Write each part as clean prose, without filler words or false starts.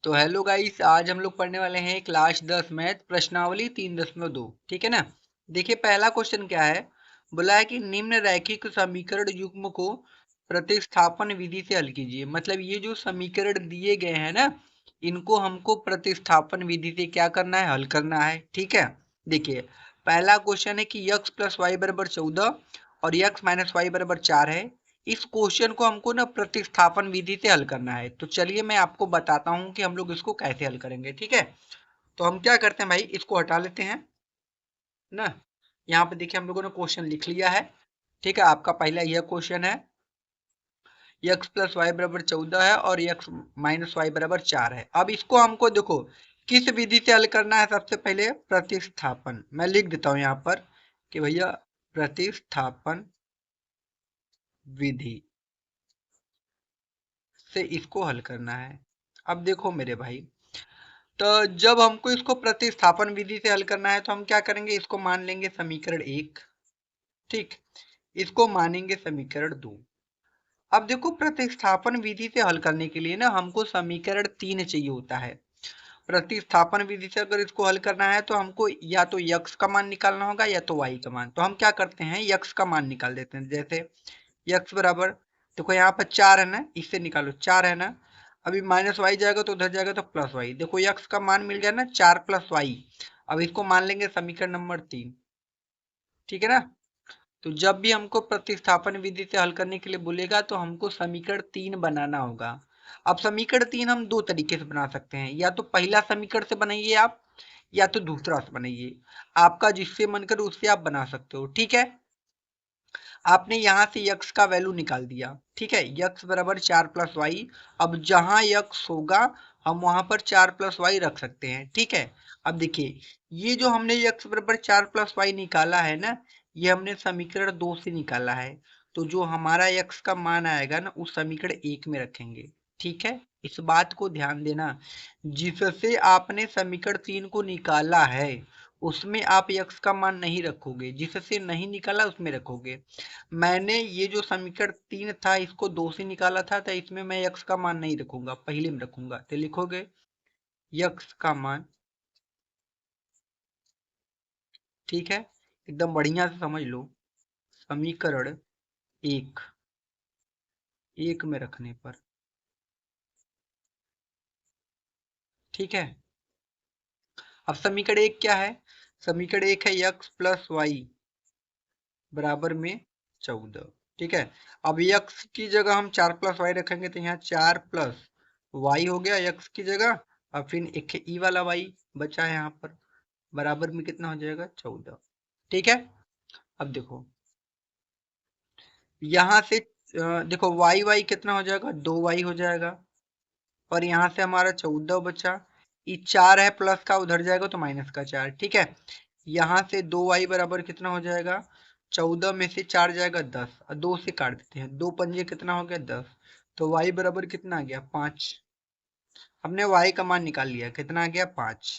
तो hello guys, आज हम लोग पढ़ने वाले हैं क्लास 10 मैथ प्रश्नावली 3.2। ठीक है ना। देखिए पहला क्वेश्चन क्या है। बोला है कि निम्न रैखिक समीकरण युग्म को प्रतिस्थापन विधि से हल कीजिए। मतलब ये जो समीकरण दिए गए हैं ना, इनको हमको प्रतिस्थापन विधि से क्या करना है, हल करना है। ठीक है। देखिए पहला क्वेश्चन है कि x प्लस वाई बराबर 14 और x माइनस वाई बराबर 4 है। इस क्वेश्चन को हमको ना प्रतिस्थापन विधि से हल करना है। तो चलिए मैं आपको बताता हूं कि हम लोग इसको कैसे हल करेंगे। ठीक है। तो हम क्या करते हैं भाई, इसको हटा लेते हैं ना। यहाँ पे देखिए हम लोगों ने क्वेश्चन लिख लिया है। ठीक है, आपका पहला यह क्वेश्चन है, x प्लस वाई बराबर 14 है और x माइनस वाई बराबर 4 है। अब इसको हमको देखो किस विधि से हल करना है। सबसे पहले प्रतिस्थापन, मैं लिख देता हूं यहाँ पर कि भैया प्रतिस्थापन विधि से इसको हल करना है। अब देखो मेरे भाई, तो जब हमको इसको प्रतिस्थापन विधि से हल करना है तो हम क्या करेंगे, इसको मान लेंगे समीकरण 1। ठीक, इसको मानेंगे समीकरण 2। अब देखो प्रतिस्थापन विधि से हल करने के लिए ना हमको समीकरण 3 चाहिए होता है। प्रतिस्थापन विधि से अगर इसको हल करना है तो हमको या तो x का मान निकालना होगा या तो y का मान। तो हम क्या करते हैं, x का मान निकाल देते हैं। जैसे x बराबर, देखो यहाँ पर 4 है ना, इससे निकालो 4 है ना। अभी माइनस वाई जाएगा तो उधर जाएगा तो प्लस वाई। देखो x का मान मिल गया ना 4 प्लस वाई। अब इसको मान लेंगे समीकरण नंबर 3। ठीक है ना। तो जब भी हमको प्रतिस्थापन विधि से हल करने के लिए बोलेगा तो हमको समीकरण 3 बनाना होगा। अब समीकरण 3 हम दो तरीके से बना सकते हैं, या तो पहला समीकरण से बनाइए आप, या तो दूसरा से बनाइए। आपका जिससे मन करे उससे आप बना सकते हो। ठीक है। आपने यहाँ से x का वैल्यू निकाल दिया। ठीक है, x बराबर 4 प्लस वाई। अब जहां x होगा हम वहां पर 4 प्लस वाई रख सकते हैं। ठीक है। अब देखिए ये जो हमने x बराबर 4 प्लस वाई निकाला है ना, ये हमने समीकरण 2 से निकाला है। तो जो हमारा x का मान आएगा ना, उस समीकरण 1 में रखेंगे। ठीक है, इस बात को ध्यान देना। जिससे आपने समीकरण 3 को निकाला है उसमें आप x का मान नहीं रखोगे, जिससे नहीं निकाला उसमें रखोगे। मैंने ये जो समीकरण 3 था इसको 2 से निकाला था, तो इसमें मैं x का मान नहीं रखूंगा, पहले में रखूंगा। तो लिखोगे x का मान। ठीक है, एकदम बढ़िया से समझ लो। समीकरण 1 1 में रखने पर। ठीक है। अब समीकरण 1 क्या है, समीकरण 1 है x प्लस वाई बराबर में 14। ठीक है। अब x की जगह हम 4 प्लस वाई रखेंगे तो यहाँ 4 प्लस वाई हो गया x की जगह। अब फिर एक ई वाला y बचा है यहाँ पर, बराबर में कितना हो जाएगा 14। ठीक है। अब देखो यहाँ से देखो वाई वाई कितना हो जाएगा, 2y हो जाएगा। और यहाँ से हमारा 14 बचा। ये 4 है प्लस का, उधर जाएगा तो माइनस का 4। ठीक है। यहाँ से 2y बराबर कितना हो जाएगा, 14 में से 4 जाएगा 10 और 2 से काट देते हैं, 2 पंजे कितना हो गया 10। तो y बराबर कितना आ गया 5। हमने y का मान निकाल लिया, कितना आ गया 5।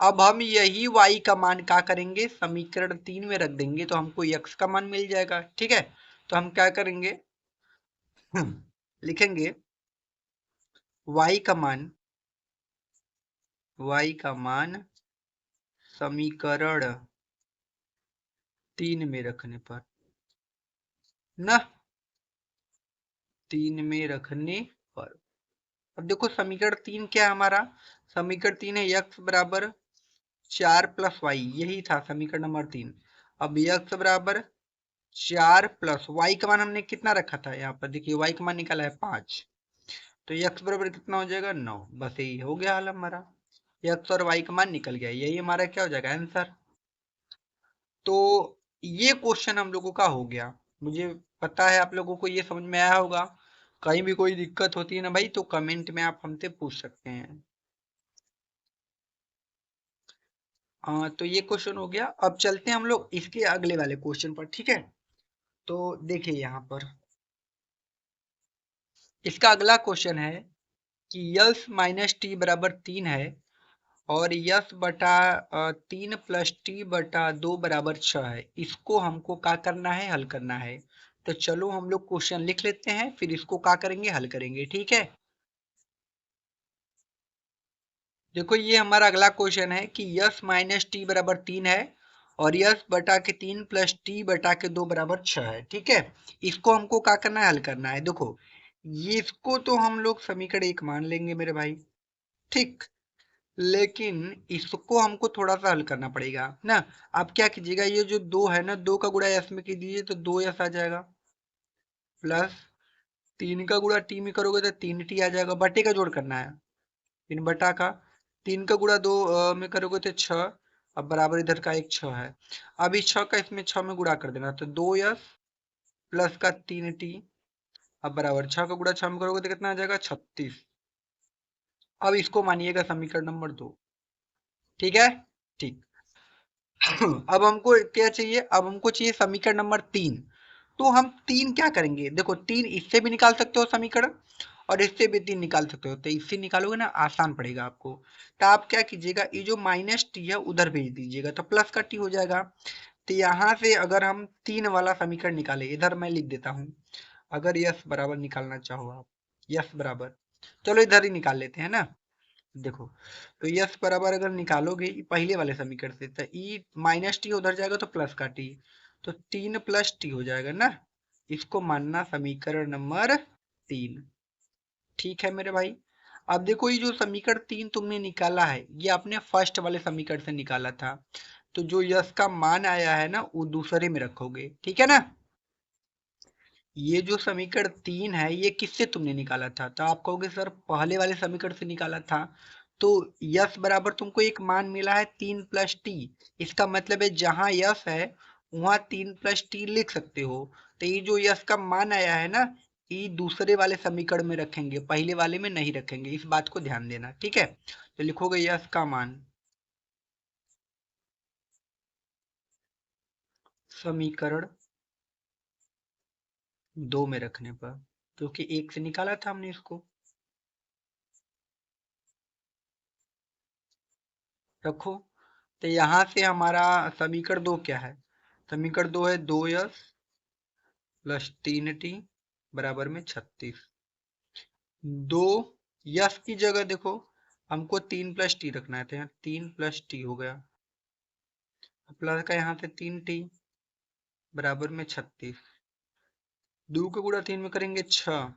अब हम यही y का मान क्या करेंगे, समीकरण 3 में रख देंगे तो हमको x का मान मिल जाएगा। ठीक है। तो हम क्या करेंगे, लिखेंगे y का मान, y का मान समीकरण 3 में रखने पर ना, 3 में रखने पर। अब देखो समीकरण 3 क्या है हमारा, समीकरण 3 है x बराबर 4 प्लस वाई, यही था समीकरण नंबर 3। अब x बराबर 4 प्लस वाई का मान हमने कितना रखा था, यहाँ पर देखिए y का मान निकाला है 5। तो x बराबर कितना हो जाएगा 9। बस यही हो गया हाल हमारा, x और y का मान निकल गया, यही हमारा क्या हो जाएगा आंसर। तो ये क्वेश्चन हम लोगों का हो गया। मुझे पता है आप लोगों को ये समझ में आया होगा। कहीं भी कोई दिक्कत होती है ना भाई तो कमेंट में आप हमसे पूछ सकते हैं। तो ये क्वेश्चन हो गया। अब चलते हैं हम लोग इसके अगले वाले क्वेश्चन पर। ठीक है। तो देखिए यहाँ पर इसका अगला क्वेश्चन है कि यस माइनस टी बराबर 3 है और यस बटा 3 प्लस टी बटा 2 बराबर 6 है। इसको हमको क्या करना है, हल करना है। तो चलो हम लोग क्वेश्चन लिख लेते हैं, फिर इसको क्या करेंगे, हल करेंगे। ठीक है। देखो ये हमारा अगला क्वेश्चन है कि यस माइनस टी बराबर 3 है और यस बटा के 3 प्लस टी बटा के 2 बराबर 6 है। ठीक है, इसको हमको क्या करना है, हल करना है। देखो ये इसको तो हम लोग समीकरण एक मान लेंगे मेरे भाई, ठीक, लेकिन इसको हमको थोड़ा सा हल करना पड़ेगा ना। आप क्या कीजिएगा, ये जो 2 है ना, 2 का गुणा यस में कीजिए तो 2 यस आ जाएगा, प्लस 3 का गुणा टी में करोगे तो 3 टी आ जाएगा, बटे का जोड़ करना है, 3 बटा का, 3 का गुणा 2 में करोगे तो 6, अब बराबर इधर का एक 6 है। अब इस 6 का इसमें 6 में गुणा कर देना, तो 2s प्लस का 3t, अब बराबर 6 का गुणा 6 में करोगे तो कितना आ जाएगा, 36। अब इसको मानिएगा समीकरण नंबर 2। ठीक है, ठीक। अब हमको क्या चाहिए, अब हमको चाहिए समीकरण नंबर 3। तो हम 3 क्या करेंगे, देखो 3 इससे भी निकाल सकते हो समीकरण और इससे भी 3 निकाल सकते हो, तो इससे निकालोगे ना आसान पड़ेगा आपको। तो आप क्या कीजिएगा, ये जो माइनस टी है उधर भेज दीजिएगा तो प्लस का टी हो जाएगा। तो यहाँ से अगर हम 3 वाला समीकरण निकाले, इधर मैं लिख देता हूँ, अगर यस बराबर निकालना चाहो आप, यस बराबर, चलो इधर ही निकाल लेते हैं ना। देखो तो यस बराबर अगर निकालोगे पहले वाले समीकरण से, तो ई माइनस टी उधर जाएगा तो प्लस का टी, तो 3 प्लस टी हो जाएगा ना। इसको मानना समीकरण नंबर 3। ठीक है मेरे भाई। अब देखो ये जो समीकरण 3 तुमने निकाला है, ये अपने फर्स्ट वाले समीकरण से निकाला था, तो जो यस का मान आया है ना वो दूसरे में रखोगे, ठीक है ना। ये जो समीकरण 3 है ये किससे तुमने निकाला था, तो आप कहोगे सर पहले वाले समीकरण से निकाला था। तो यस बराबर तुमको एक मान मिला है 3 प्लस टी, इसका मतलब है जहां यस है वहां 3 प्लस टी लिख सकते हो। तो ये जो यस का मान आया है ना, ये दूसरे वाले समीकरण में रखेंगे, पहले वाले में नहीं रखेंगे, इस बात को ध्यान देना, ठीक है। तो लिखोगे यस का मान समीकरण 2 में रखने पर, क्योंकि एक से निकाला था हमने इसको, रखो। तो यहाँ से हमारा समीकरण 2 क्या है, समीकरण 2 है 2s प्लस 3t बराबर में 36। 2 यस की जगह देखो हमको 3 प्लस टी रखना है, तो यहाँ 3 प्लस टी हो गया, प्लस का यहाँ से 3t बराबर में 36। 2 का गुणा 3 में करेंगे 6,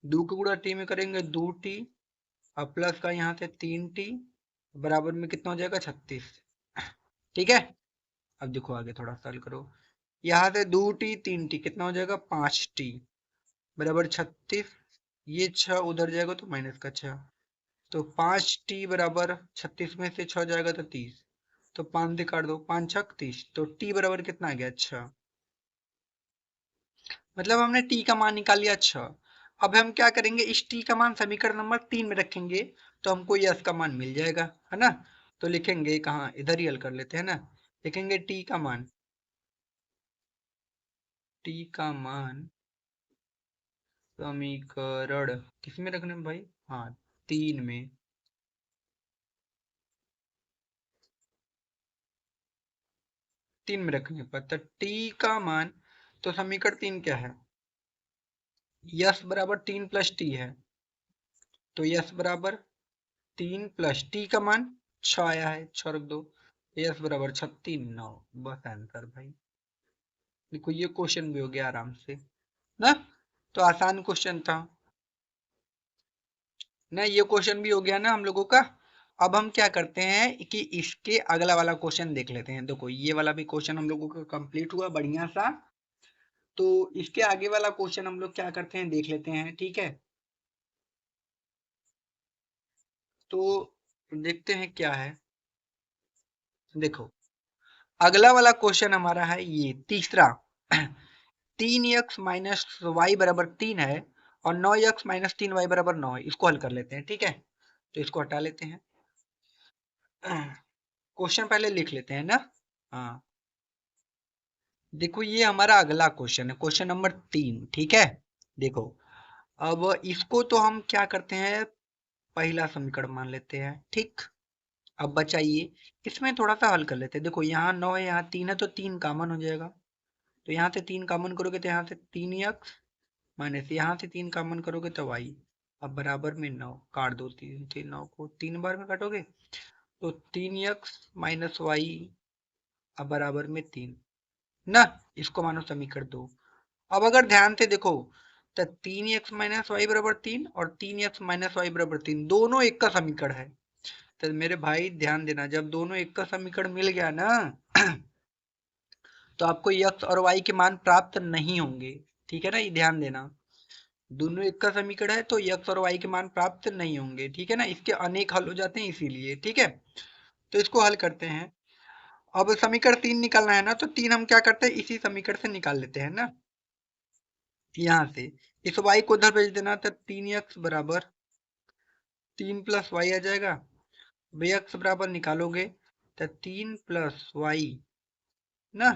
2 का गुणा टी में करेंगे 2t, और प्लस का यहाँ से 3t बराबर में कितना हो जाएगा, 36। ठीक है, अब देखो आगे थोड़ा सा हल करो, यहाँ से 2t 3t कितना हो जाएगा, 5t बराबर 36। ये 6 उधर जाएगा तो माइनस का 6, तो 5t बराबर 36 में से 6 जाएगा तो 30, तो 5 से काट दो, 5 छक 30, तो t बराबर कितना आ गया, 6। मतलब हमने t का मान निकाल लिया 6। अब हम क्या करेंगे, इस t का मान समीकरण नंबर 3 में रखेंगे तो हमको यस का मान मिल जाएगा, है ना। तो लिखेंगे कहाँ, इधर ही हल कर लेते हैं ना। लिखेंगे t का मान, t का मान समीकरण किस में रखने में भाई, हाँ 3 में, 3 में रखने पर, तो t का मान, तो समीकरण 3 क्या है, यस बराबर 3 प्लस टी है, तो यस बराबर 3 प्लस टी का मान 6 आया है, 6 रख दो, यस बराबर 36 9, बस आंसर भाई। देखो ये क्वेश्चन भी हो गया आराम से ना, तो आसान क्वेश्चन था ना, ये क्वेश्चन भी हो गया ना हम लोगों का। अब हम क्या करते हैं कि इसके अगला वाला क्वेश्चन देख लेते हैं। देखो ये वाला भी क्वेश्चन हम लोगों का कंप्लीट हुआ बढ़िया सा, तो इसके आगे वाला क्वेश्चन हम लोग क्या करते हैं, देख लेते हैं, ठीक है। तो देखते हैं क्या है। देखो अगला वाला क्वेश्चन हमारा है ये तीसरा। 3x-y बराबर 3 है और 9x-3y बराबर 9 है, इसको हल कर लेते हैं, ठीक है। तो इसको हटा लेते हैं, क्वेश्चन पहले लिख लेते हैं ना। हाँ देखो ये हमारा अगला क्वेश्चन है, क्वेश्चन नंबर 3, ठीक है। देखो अब इसको तो हम क्या करते हैं, पहला समीकरण मान लेते हैं, ठीक। अब बचाइए, इसमें थोड़ा सा हल कर लेते हैं। देखो यहाँ 9 है, यहाँ 3 है, तो 3 कॉमन हो जाएगा, तो यहाँ से 3 कॉमन करोगे तो यहाँ से 3x, माइनस यहाँ से 3 कॉमन करोगे तो y, अब बराबर में 9 काट दो, 9 को 3 बार में काटोगे तो 3x-y, अब बराबर में 3 ना, इसको मानो समीकरण 2। अब अगर ध्यान से देखो तो 3x-y बराबर 3 और 3x-y बराबर 3 दोनों एक का समीकरण है। तो मेरे भाई ध्यान देना, जब दोनों एक का समीकरण मिल गया ना तो आपको x और y के मान प्राप्त नहीं होंगे। ठीक है ना, ये ध्यान देना, दोनों एक का समीकरण है तो x और y के मान प्राप्त नहीं होंगे। ठीक है ना, इसके अनेक हल हो जाते हैं इसीलिए। ठीक है, तो इसको हल करते हैं। अब समीकरण 3 निकालना है ना, तो 3 हम क्या करते हैं, इसी समीकरण से निकाल लेते हैं ना। यहाँ से इस y को उधर भेज देना, तो 3x बराबर 3 प्लस वाई आ जाएगा। x बराबर निकालोगे तो 3 प्लस वाई ना,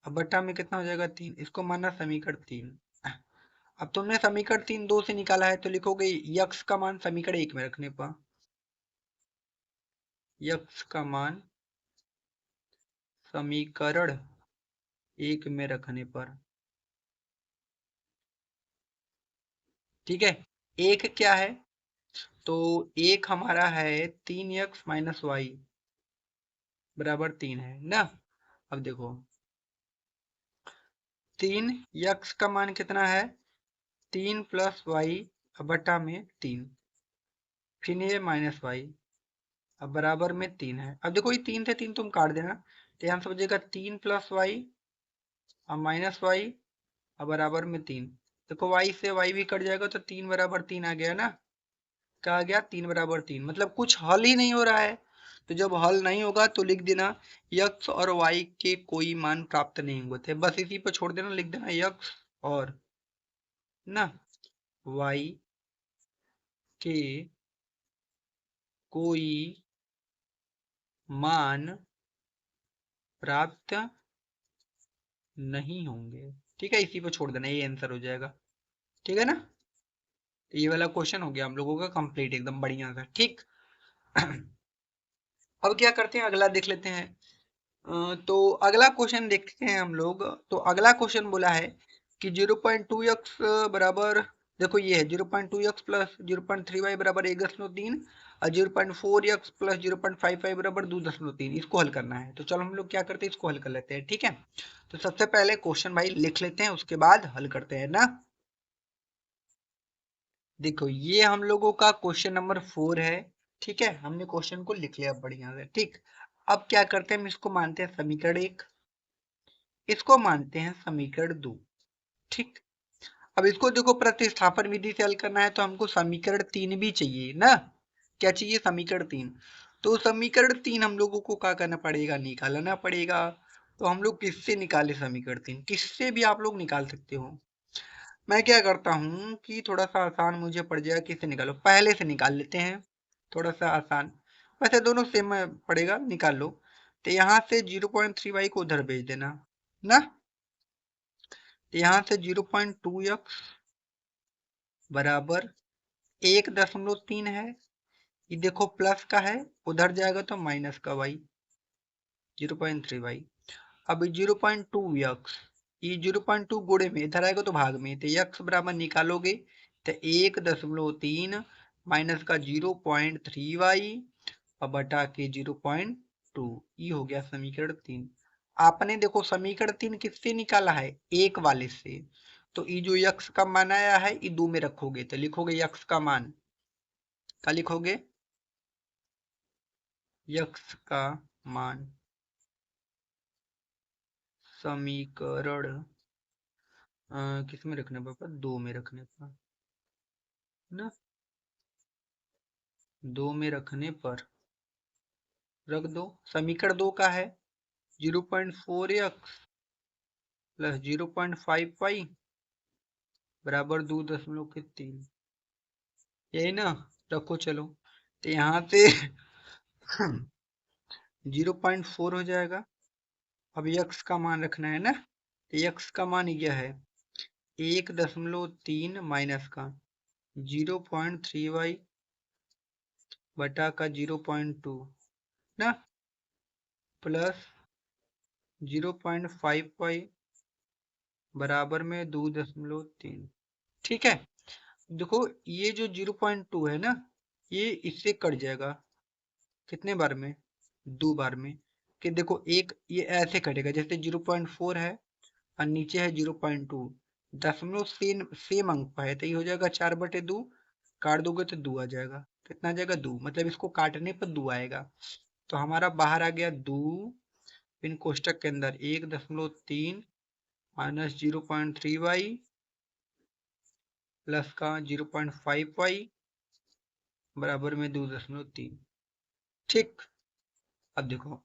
अब बटा में कितना हो जाएगा 3, इसको माना समीकरण 3। अब तुमने समीकरण 3 2 से निकाला है तो लिखोगे यक्स का मान समीकरण 1 में रखने पर, यक्स का मान समीकरण 1 में रखने पर। ठीक है, एक क्या है, तो एक हमारा है 3x-y बराबर 3 है ना। अब देखो 3x का मान कितना है, 3 प्लस वाई बटा में 3, फिर ये माइनस वाई, अब बराबर में 3 है। अब देखो ये 3 से 3 तुम काट देना तो यहाँ समझेगा 3 प्लस वाई और माइनस वाई और बराबर में 3। देखो y से y भी कट जाएगा तो 3 बराबर 3 आ गया ना। क्या आ गया, 3 बराबर 3, मतलब कुछ हल ही नहीं हो रहा है। तो जब हल नहीं होगा तो लिख देना x और y के कोई मान प्राप्त नहीं हुए थे, बस इसी पर छोड़ देना, लिख देना x और ना y के कोई मान प्राप्त नहीं होंगे। ठीक है, इसी पर छोड़ देना, ये आंसर हो जाएगा। ठीक है ना, तो ये वाला क्वेश्चन हो गया हम लोगों का कंप्लीट एकदम बढ़िया सा। ठीक अब क्या करते हैं, अगला देख लेते हैं। तो अगला क्वेश्चन देखते हैं हम लोग। तो अगला क्वेश्चन बोला है कि 0.2x बराबर, देखो ये है 0.2x प्लस 0.3y बराबर 1.3 और 0.4x प्लस 0.55 बराबर 2.3, इसको हल करना है। तो चलो हम लोग क्या करते हैं, इसको हल कर लेते हैं। ठीक है, तो सबसे पहले क्वेश्चन भाई लिख लेते हैं, उसके बाद हल करते हैं ना। देखो ये हम लोगों का क्वेश्चन नंबर 4 है। ठीक है, हमने क्वेश्चन को लिख लिया बढ़िया से। ठीक, अब क्या करते हैं, हम इसको मानते हैं समीकरण 1, इसको मानते हैं समीकरण 2। ठीक, अब इसको देखो प्रतिस्थापन विधि से हल करना है तो हमको समीकरण 3 भी चाहिए ना। क्या चाहिए, समीकरण 3। तो समीकरण 3 हम लोगों को क्या करना पड़ेगा, निकालना पड़ेगा। तो हम लोग किससे निकाले समीकरण 3, किससे भी आप लोग निकाल सकते हो। मैं क्या करता हूँ कि थोड़ा सा आसान मुझे पड़ जाएगा, किससे निकालो, पहले से निकाल लेते हैं, थोड़ा सा आसान। वैसे दोनों सेम पड़ेगा, निकाल लो। तो यहाँ से 0.3y को उधर भेज देना ना, तो यहाँ से 0.2x बराबर 1.3 है, ये देखो प्लस का है, उधर जाएगा तो माइनस का y, 0.3y। अब 0.2x, ये 0.2 गुणे में इधर आएगा तो भाग में, तो x बराबर निकालोगे तो 1.3 माइनस का 0.3y और बटा के 0.2, ये हो गया समीकरण 3। आपने देखो समीकरण 3 किससे निकाला है, एक वाले से। तो ये जो x का मान आया है ये 2 में रखोगे तो लिखोगे x का मान, क्या लिखोगे, x का मान समीकरण किस में रखने पापा, 2 में रखने पर ना, 2 में रखने पर रख दो। समीकरण 2 का है 0.4x प्लस 0.55 बराबर 2.3, यही ना, रखो चलो। तो यहाँ से 0.4 हो जाएगा। अब x का मान रखना है ना, तो x का मान यह है 1.3 माइनस का 0.3y बटा का 0.2 ना, प्लस 0.55 बराबर में 2.3। ठीक है, देखो ये जो 0.2 है ना, ये इससे कट जाएगा कितने बार में, 2 बार में। कि देखो एक ये ऐसे कटेगा जैसे 0.4 है और नीचे है 0.2, दशमलव सेम सेम अंक पर है तो ये हो जाएगा 4/2। काट दोगे तो 2 आ जाएगा, कितना आ जाएगा 2, मतलब इसको काटने पर 2 आएगा। तो हमारा बाहर आ गया 2, फिर कोष्टक के अंदर 1.3 माइनस 0.3y प्लस का 0.5y बराबर में 2.3। ठीक, अब देखो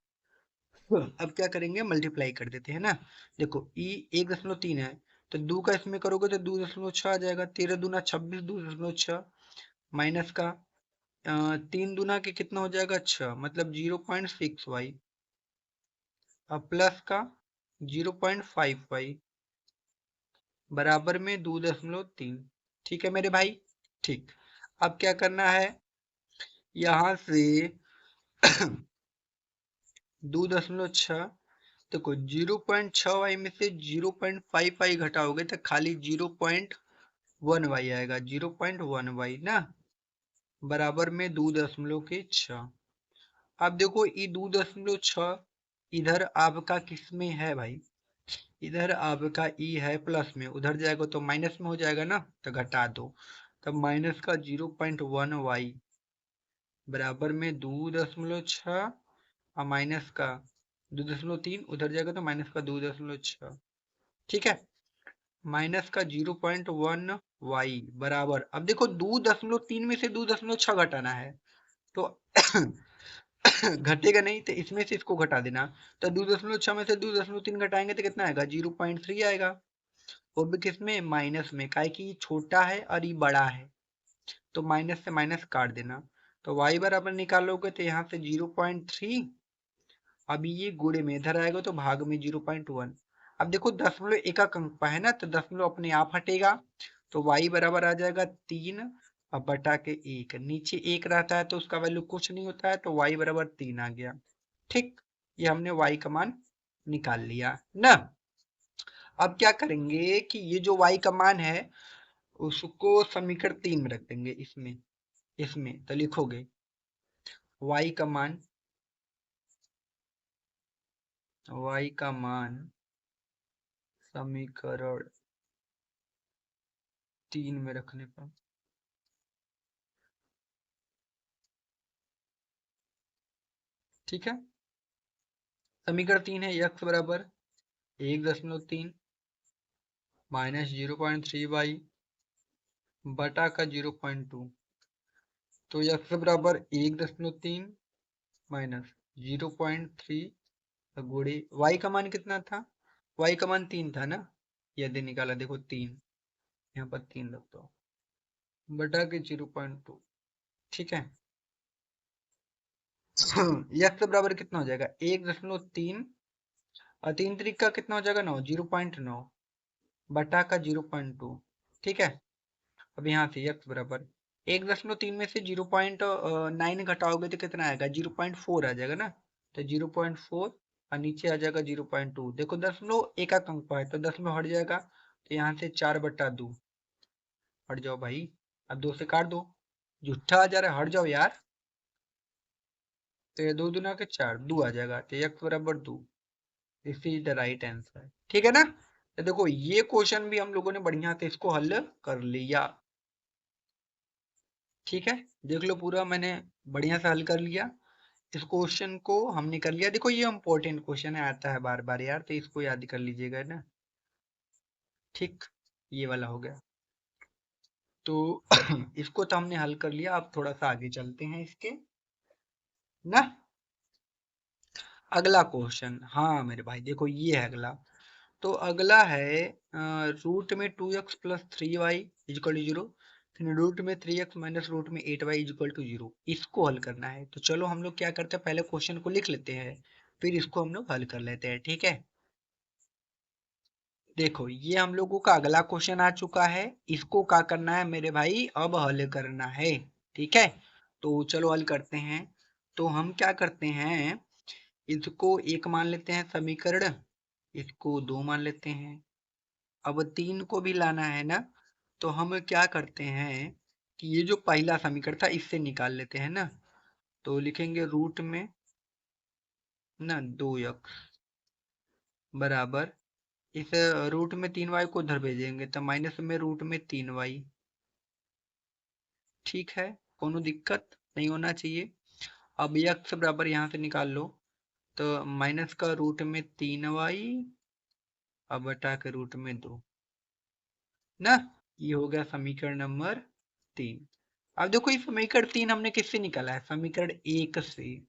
अब क्या करेंगे, मल्टीप्लाई कर देते हैं ना। देखो ई 1.3 है तो 2 का इसमें करोगे तो 2.6 आ जाएगा, 13×2 = 26, 2.6 माइनस का 3 के कितना हो जाएगा 6, मतलब 0.6y और प्लस का 0.5y बराबर में 2.3। ठीक है मेरे भाई। ठीक, अब क्या करना है, यहाँ से 2.6, देखो 0.6y में से 0.5y घटाओगे तो खाली 0.1y आएगा, 0.1y ना बराबर में 2.6। अब देखो ये 2.6 इधर आपका किस में है भाई, इधर आपका ई है प्लस में, उधर जाएगा तो माइनस में हो जाएगा ना, तो घटा दो। तब माइनस का 0.1y बराबर में 2.6 और माइनस का 2.3, उधर जाएगा तो माइनस का 2.6। ठीक है, माइनस का 0.1y बराबर, अब देखो 2.3 में से 2.6 घटाना है तो घटेगा नहीं तो इसमें से इसको घटा देना। तो 2.6 में से 2.3 घटाएंगे तो कितना आएगा, 0.3 आएगा। वो भी किसमें, माइनस में, काहे कि ये छोटा है और ये बड़ा है तो माइनस से माइनस काट देना। तो y बराबर निकालोगे तो यहाँ से 0.3, अभी ये गुणे में इधर आएगा तो भाग में 0.1। अब देखो दशमलव एकक अंक पर है ना तो दशमलव अपने आप हटेगा, तो y बराबर आ जाएगा 3 और बटा के 1, नीचे 1 रहता है तो उसका वैल्यू कुछ नहीं होता है तो y बराबर 3 आ गया। ठीक, ये हमने y का मान निकाल लिया ना। अब क्या करेंगे कि ये जो y का मान है उसको समीकरण 3 में रख देंगे, इसमें इसमें तो लिखोगे y का मान, y का मान समीकरण 3 में रखने पर, ठीक है। समीकरण 3 है x बराबर 1.3 माइनस 0.3y बटा का 0.2, तो x बराबर 1.3 माइनस 0.3 गुणे y का मान कितना था, y का मान 3 था ना, यदि निकाला देखो 3, यहाँ पर 3 रख दो बटा के 0.2। ठीक है, x बराबर कितना हो जाएगा 1.3 और 3 3 का कितना हो जाएगा 9, 0.9 बटा का 0.2। ठीक है, अब यहाँ से x बराबर 1.3 में से 0.9 घटाओगे तो कितना आएगा, 0.4 आ जाएगा ना, तो 0.4 और नीचे आ जाएगा 0.2। देखो दशमलव एकक अंक पर है तो दशमलव हट जाएगा, तो यहाँ से 4/2 हट जाओ भाई, अब 2 से काट दो, जुट्ठा आ जा रहा है, हट जाओ यार। तो ये 2 दूना के 4, 2 आ जाएगा, तो x बराबर 2, this is the right answer. ठीक है ना, तो देखो ये क्वेश्चन भी हम लोगों ने बढ़िया से इसको हल कर लिया। ठीक है, देख लो पूरा मैंने बढ़िया से हल कर लिया, इस क्वेश्चन को हमने कर लिया। देखो ये इम्पोर्टेंट क्वेश्चन है, आता है बार बार यार, तो इसको याद कर लीजिएगा ना। ठीक, ये वाला हो गया, तो इसको तो हमने हल कर लिया। अब थोड़ा सा आगे चलते हैं इसके ना, अगला क्वेश्चन। हाँ मेरे भाई देखो ये है अगला, तो अगला है रूट में 2x plus 3y equal to 0, फिर रूट में 3x माइनस रूट में 8y इजक्वल टू 0, इसको हल करना है। तो चलो हम लोग क्या करते हैं, पहले क्वेश्चन को लिख लेते हैं फिर इसको हम लोग हल कर लेते हैं। ठीक है, देखो ये हम लोगों का अगला क्वेश्चन आ चुका है, इसको क्या करना है मेरे भाई, अब हल करना है। ठीक है, तो चलो हल करते हैं। तो हम क्या करते हैं, इसको 1 मान लेते हैं समीकरण, इसको 2 मान लेते हैं। अब 3 को भी लाना है ना, तो हम क्या करते हैं कि ये जो पहला समीकरण था इससे निकाल लेते हैं ना। तो लिखेंगे रूट में ना 2x बराबर, इस रूट में 3y को उधर भेजेंगे तो माइनस में रूट में 3y। ठीक है, कोनो दिक्कत नहीं होना चाहिए। अब x बराबर यहाँ से निकाल लो, तो माइनस का रूट में 3y अब बटा के रूट में 2 ना। ये हो गया समीकरण नंबर 3। अब देखो ये समीकरण 3 हमने किससे निकाला है, समीकरण 1 से।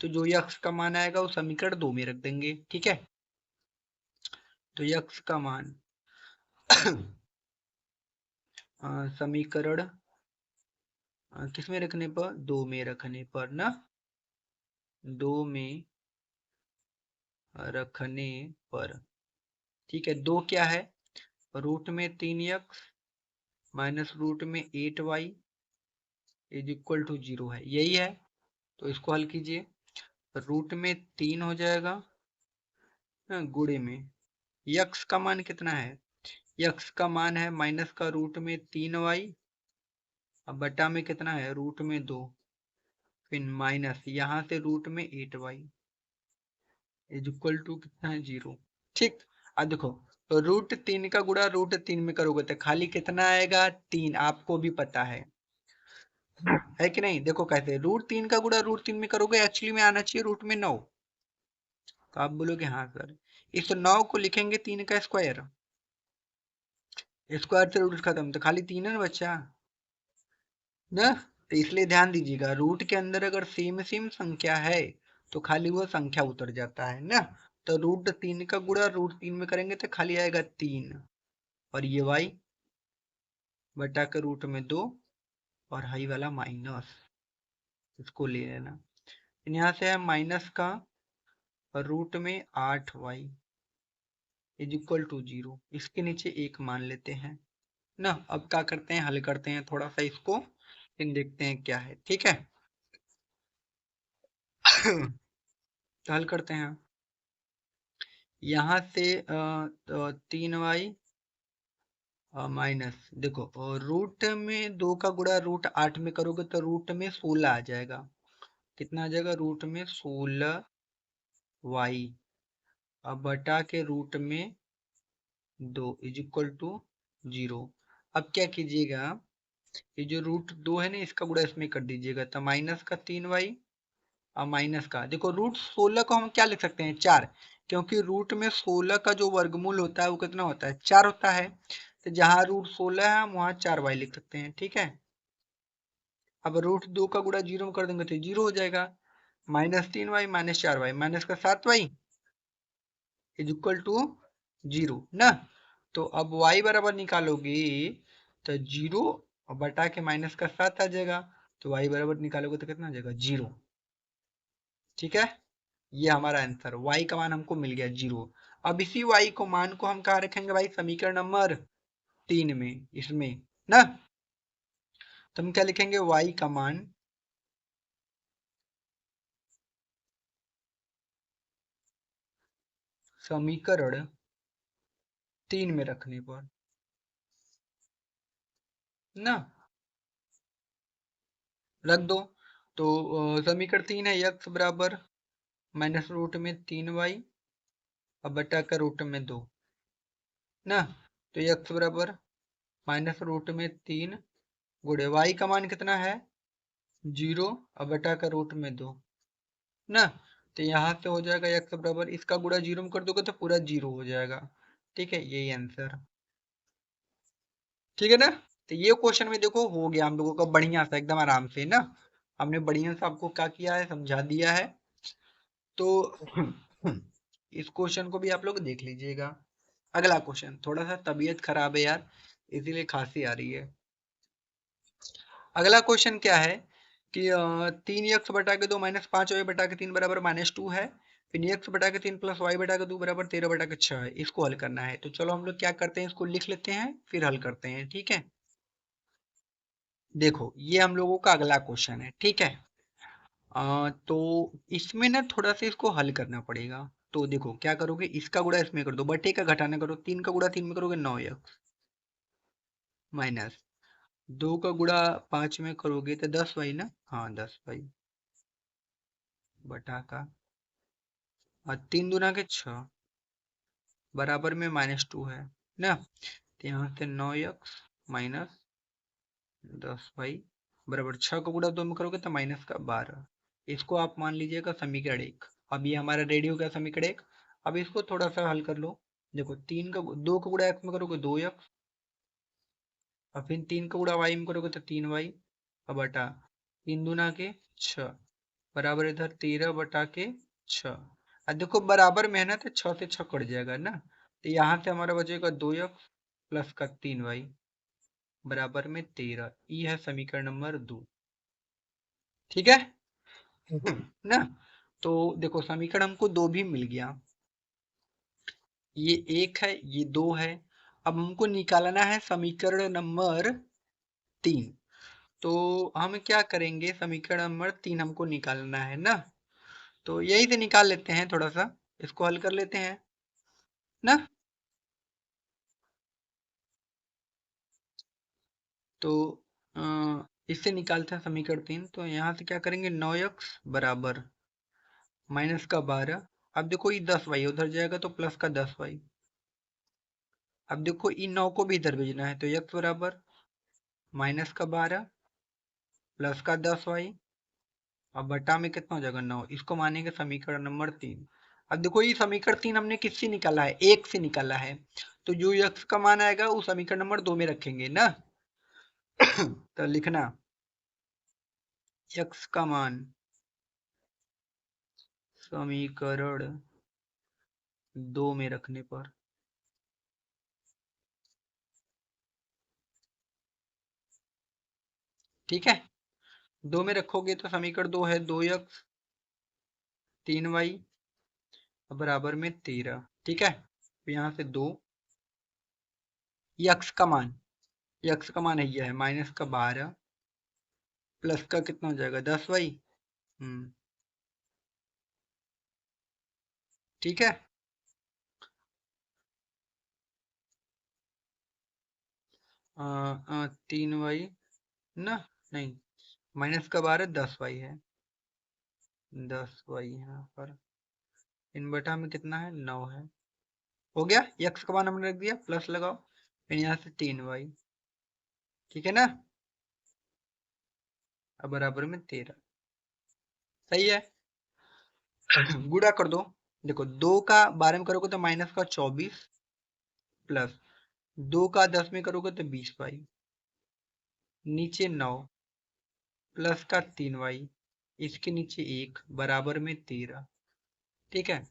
तो जो यक्स का मान आएगा वो समीकरण 2 में रख देंगे। ठीक है, तो यक्स का मान समीकरण किस में रखने पर, 2 में रखने पर ना, 2 में रखने पर। ठीक है, 2 क्या है, रूट में 3x माइनस रूट में 8y इज इक्वल टू 0 है, यही है। तो इसको हल कीजिए, रूट में 3 हो जाएगा गुणे में यक्स का मान कितना है, यक्स का मान है माइनस का रूट में 3y अब बटा में कितना है रूट में 2, फिर माइनस यहाँ से रूट में 8y इज इक्वल टू कितना है 0। ठीक, अब देखो तो रूट 3 का गुणा रूट 3 में करोगे तो खाली कितना आएगा 3, आपको भी पता है कि नहीं। देखो कैसे, रूट 3 का गुणा रूट 3 में करोगे एक्चुअली में आना चाहिए रूट में 9। तो आप बोलोगे हाँ सर, इस 9 को लिखेंगे 3 का स्क्वायर, स्क्वायर से रूट खत्म तो खाली 3 है ना बच्चा ना। तो इसलिए ध्यान दीजिएगा, रूट के अंदर अगर सेम सेम संख्या है तो खाली वो संख्या उतर जाता है ना। तो रूट 3 का गुणा रूट 3 में करेंगे तो खाली आएगा 3 और ये y बटा के रूट में 2 और हाई वाला माइनस, इसको ले लेना। यहाँ से है माइनस का रूट में 8y इज इक्वल टू 0, इसके नीचे 1 मान लेते हैं ना। अब क्या करते हैं, हल करते हैं थोड़ा सा इसको, फिर देखते हैं क्या है। ठीक है तो हल करते हैं, यहाँ से 3y माइनस, देखो रूट में 2 का गुणा रूट 8 में करोगे तो रूट में 16 आ जाएगा। कितना आ जाएगा, रूट में 16y अब बटा के रूट में 2 इज इक्वल टू 0। अब क्या कीजिएगा, ये जो रूट 2 है ना इसका गुणा इसमें कर दीजिएगा, तो माइनस का 3y और माइनस का, देखो रूट 16 को हम क्या लिख सकते हैं 4, क्योंकि रूट में 16 का जो वर्गमूल होता है वो कितना होता है 4 होता है। तो जहां रूट 16 है हम वहां 4y लिख सकते हैं। ठीक है, अब रूट 2 का गुणा 0 में कर देंगे तो 0 हो जाएगा, minus 3y minus 4y minus का 7y इज इक्वल टू 0 ना। तो अब y बराबर निकालोगे तो 0 और बटा के माइनस का 7 आ जाएगा, तो y बराबर निकालोगे तो कितना आ जाएगा 0। ठीक है, ये हमारा आंसर, y का मान हमको मिल गया 0। अब इसी y को मान को हम कहाँ रखेंगे भाई, समीकरण नंबर 3 में, इसमें ना। तो हम क्या लिखेंगे, y का मान समीकरण 3 में रखने पर ना रख दो। तो समीकरण 3 है x बराबर माइनस रूट में 3y अब बटा कर रूट में 2 ना। तो x बराबर माइनस रूट में 3 गुणे y का मान कितना है 0 अब बटा कर रूट में 2 ना। तो यहाँ से हो जाएगा x बराबर, इसका गुणा 0 में कर दोगे तो पूरा 0 हो जाएगा। ठीक है, यही आंसर। ठीक है ना, तो ये क्वेश्चन में देखो हो गया हम लोगों का बढ़िया सा एकदम आराम से ना। हमने बढ़िया से आपको क्या किया है समझा दिया है। तो इस क्वेश्चन को भी आप लोग देख लीजिएगा। अगला क्वेश्चन, थोड़ा सा तबीयत खराब है यार इसीलिए खांसी आ रही है। अगला क्वेश्चन क्या है कि 3x बटा के 2 माइनस 5y बटा के 3 बराबर -2 है, फिर x बटा के 3 प्लस y बटा के 2 बराबर 13 बटा के 6 है। इसको हल करना है, तो चलो हम लोग क्या करते हैं, इसको लिख लेते हैं फिर हल करते हैं। ठीक है, देखो ये हम लोगों का अगला क्वेश्चन है। ठीक है, तो इसमें ना थोड़ा सा इसको हल करना पड़ेगा। तो देखो क्या करोगे, इसका गुणा इसमें कर दो, बटे का घटाना करो, 3 का गुणा 3 में करोगे 9x माइनस 2 का गुणा 5 में करोगे तो 10y ना, हाँ 10y बटा का, और 3 दूना के 6 बराबर में -2 है ना, तो यहाँ से 9x माइनस 10y बराबर 6 को गुणा 2 में करोगे तो -12। इसको आप मान लीजिएगा समीकरण 1। अब ये हमारा रेडी हो गया समीकरण 1। अब इसको थोड़ा सा हल कर लो। देखो 2 का गुणा x में करोगे 2x, और फिर 3 का गुणा y में करोगे तो 3y, और बटा 3 दूना के 6 बराबर इधर 13 बटा के 6। अब देखो बराबर में है ना, तो 6 से 6 कट जाएगा ना, तो यहाँ से हमारा बचेगा 2x प्लस का 3y बराबर में 13। ये है समीकरण नंबर 2। ठीक है ना। तो देखो समीकरण हमको 2 भी मिल गया, ये 1 है ये 2 है। अब हमको निकालना है समीकरण नंबर 3। तो हम क्या करेंगे, समीकरण नंबर 3 हमको निकालना है ना, तो यही से निकाल लेते हैं, थोड़ा सा इसको हल कर लेते हैं ना। तो इससे निकालते हैं समीकरण 3। तो यहाँ से क्या करेंगे, 9x बराबर -12। अब देखो ये 10y उधर जाएगा तो प्लस का 10y। अब देखो इन 9 को भी इधर भेजना है, तो x बराबर -12 प्लस का 10y, अब बटा में कितना हो जाएगा 9। इसको मानेंगे समीकरण नंबर 3। अब देखो ये समीकरण 3 हमने किससे निकाला है, 1 से निकाला है, तो जो x का मान आएगा वो समीकरण नंबर 2 में रखेंगे ना। तो लिखना x का मान समीकरण 2 में रखने पर, ठीक है, 2 में रखोगे तो समीकरण 2 है 2x 3y बराबर में 13। ठीक है, तो यहाँ से 2 यक्स का मान, यक्स का मान है यह है -12 प्लस का कितना हो जाएगा 10y। ठीक है, 3y ना, नहीं -12 10y है, 10y यहाँ पर इन बटा में कितना है 9 है। हो गया, यक्स का मान हमने रख दिया, प्लस लगाओ, फिर यहाँ से 3y, ठीक है ना, अब बराबर में 13। सही है, गुणा कर दो। देखो 2 का 12 में करोगे तो -24 प्लस 2 का 10 में करोगे तो 20y, नीचे 9 प्लस का 3y, इसके नीचे 1 बराबर में 13। ठीक है,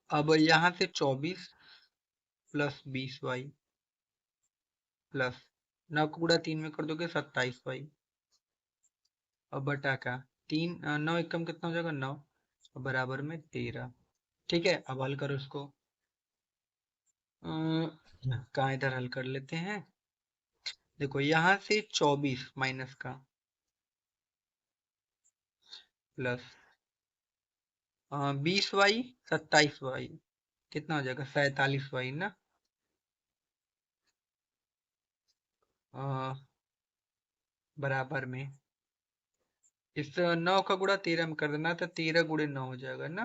अब यहाँ से 24 प्लस 20y प्लस 9 को गुणा 3 में कर दोगे 27y, अब बटा का 9 एकम कितना हो जाएगा 9 बराबर में 13। ठीक है, अब हल करो इसको। कहाँ इधर हल कर लेते हैं। देखो यहाँ से 24 माइनस का प्लस 20y 27y कितना हो जाएगा 47y ना, बराबर में इस 9 का गुणा 13 में कर देना, तो 13 गुणे 9 हो जाएगा ना,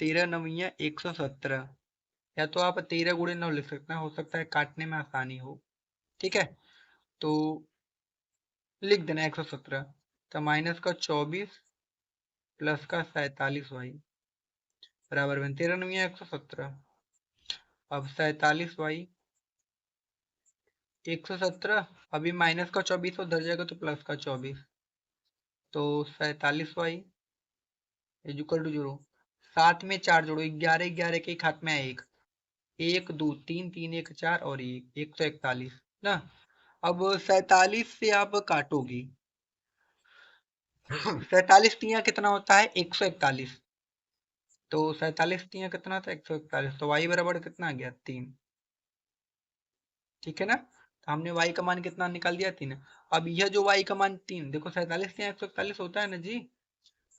13 9 117, या तो आप 13 गुणे 9 लिख सकते हैं, हो सकता है काटने में आसानी हो। ठीक है, तो लिख देना 117, तो माइनस का 24 प्लस का 47y बराबर में 13 9 117। अब 47y 117, अभी माइनस का 24 उधर जाएगा तो प्लस का 24, तो 47y इक्वल टू 0। 7 में 4 जोड़ो, 11 11 के एक हाथ में है 1, 1 2 3 3 1 4 और 1 141 ना। अब 47 से आप काटोगी, 47 तिया कितना होता है 141, तो 47 तिया कितना था 141, तो y बराबर कितना आ गया 3। ठीक है ना, तो हमने y का मान कितना निकाल दिया 3। अब यह जो y का मान 3, देखो 47 तिया 141 होता है ना जी,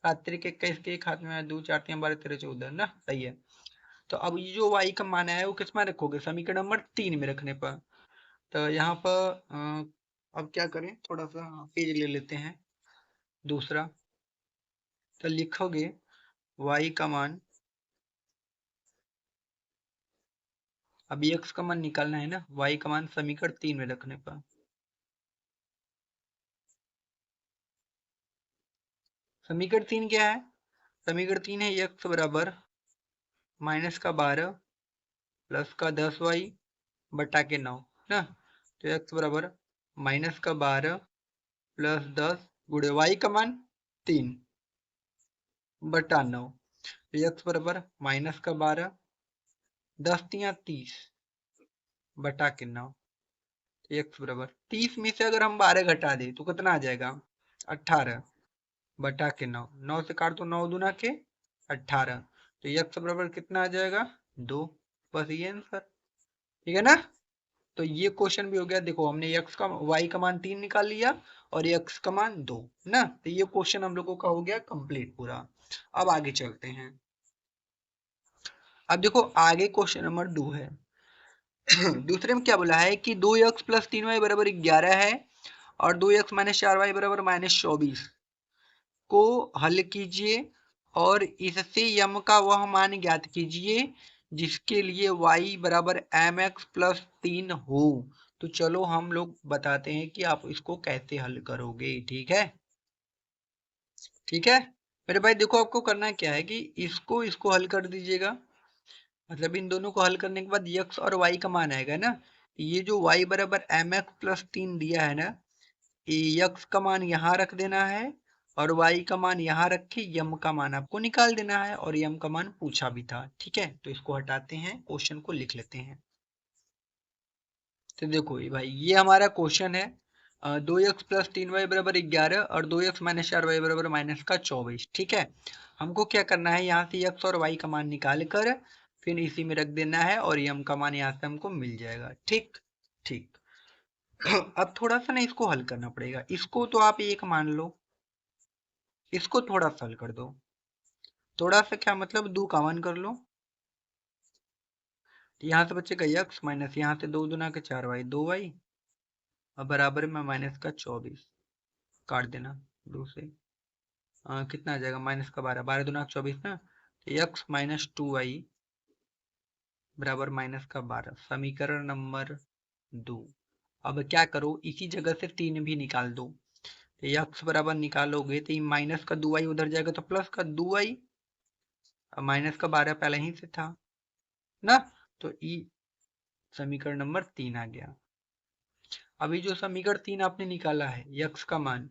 7 3 21 के एक हाथ में 2 4 3 12 13 14 ना, सही है। तो अब ये जो y का मान है वो किस में रखोगे, समीकरण नंबर 3 में रखने पर। तो यहाँ पर अब क्या करें, थोड़ा सा पेज ले लेते हैं दूसरा। तो लिखोगे y का मान, अभी x का मान निकालना है ना, y का मान समीकरण 3 में रखने पर। समीकरण 3 क्या है, समीकरण 3 है x बराबर -12 प्लस का 10y बटा के 9 ना। तो x बराबर -12 प्लस 10 गुणे y का मान 3 बटा 9। तो x बराबर -12 10 तिया 30 बटा के 9। तो x बराबर 30 में से अगर हम 12 घटा दें तो कितना आ जाएगा, 18 बटा के 9। 9 से काट दो, 9 दूना के 18। तो x बराबर कितना आ जाएगा, 2। बस ये आंसर, ठीक है ना। तो ये क्वेश्चन भी हो गया। देखो हमने x का y का मान 3 निकाल लिया और x का मान 2 ना। तो ये क्वेश्चन हम लोगों का हो गया कंप्लीट पूरा। अब आगे चलते हैं। अब देखो आगे क्वेश्चन नंबर 2 है। दूसरे में क्या बोला है कि 2x प्लस 3y बराबर 11 है और 2x माइनस 4y बराबर -24 को हल कीजिए और इससे यम का वह मान ज्ञात कीजिए जिसके लिए y बराबर mx प्लस 3 हो। तो चलो हम लोग बताते हैं कि आप इसको कैसे हल करोगे, ठीक है। ठीक है मेरे भाई, देखो आपको करना क्या है कि इसको हल कर दीजिएगा। मतलब इन दोनों को हल करने के बाद x और y का मान आएगा ना। ये जो y बराबर mx प्लस 3 दिया है ना, x का मान यहाँ रख देना है और y का मान यहाँ रख के यम का मान आपको निकाल देना है, और यम का मान पूछा भी था, ठीक है। तो इसको हटाते हैं, क्वेश्चन को लिख लेते हैं। तो देखो ये भाई, ये हमारा क्वेश्चन है। 2x प्लस 3y बराबर 11 और 2x माइनस 4y बराबर -24, ठीक है। हमको क्या करना है, यहाँ से x और y का मान निकाल कर फिर इसी में रख देना है और यम का मान यहाँ से हमको मिल जाएगा, ठीक। ठीक। अब थोड़ा सा ना इसको हल करना पड़ेगा। इसको तो आप एक मान लो, इसको थोड़ा सा हल कर दो। थोड़ा सा क्या मतलब, दो का मान कर लो। यहाँ से बचेगा x माइनस यहाँ से 2 दूना के 4y 2y और बराबर में -24 काट देना 2 से। कितना आ जाएगा, -12 12 दूना 24 ना। तो x माइनस 2y बराबर -12, समीकरण नंबर 2। अब क्या करो, इसी जगह से 3 भी निकाल दो। तो x बराबर निकालोगे तो माइनस का 2y उधर जाएगा तो प्लस का 2y, -12 पहले ही से था ना। तो ई समीकरण नंबर 3 आ गया। अभी जो समीकरण 3 आपने निकाला है x का मान,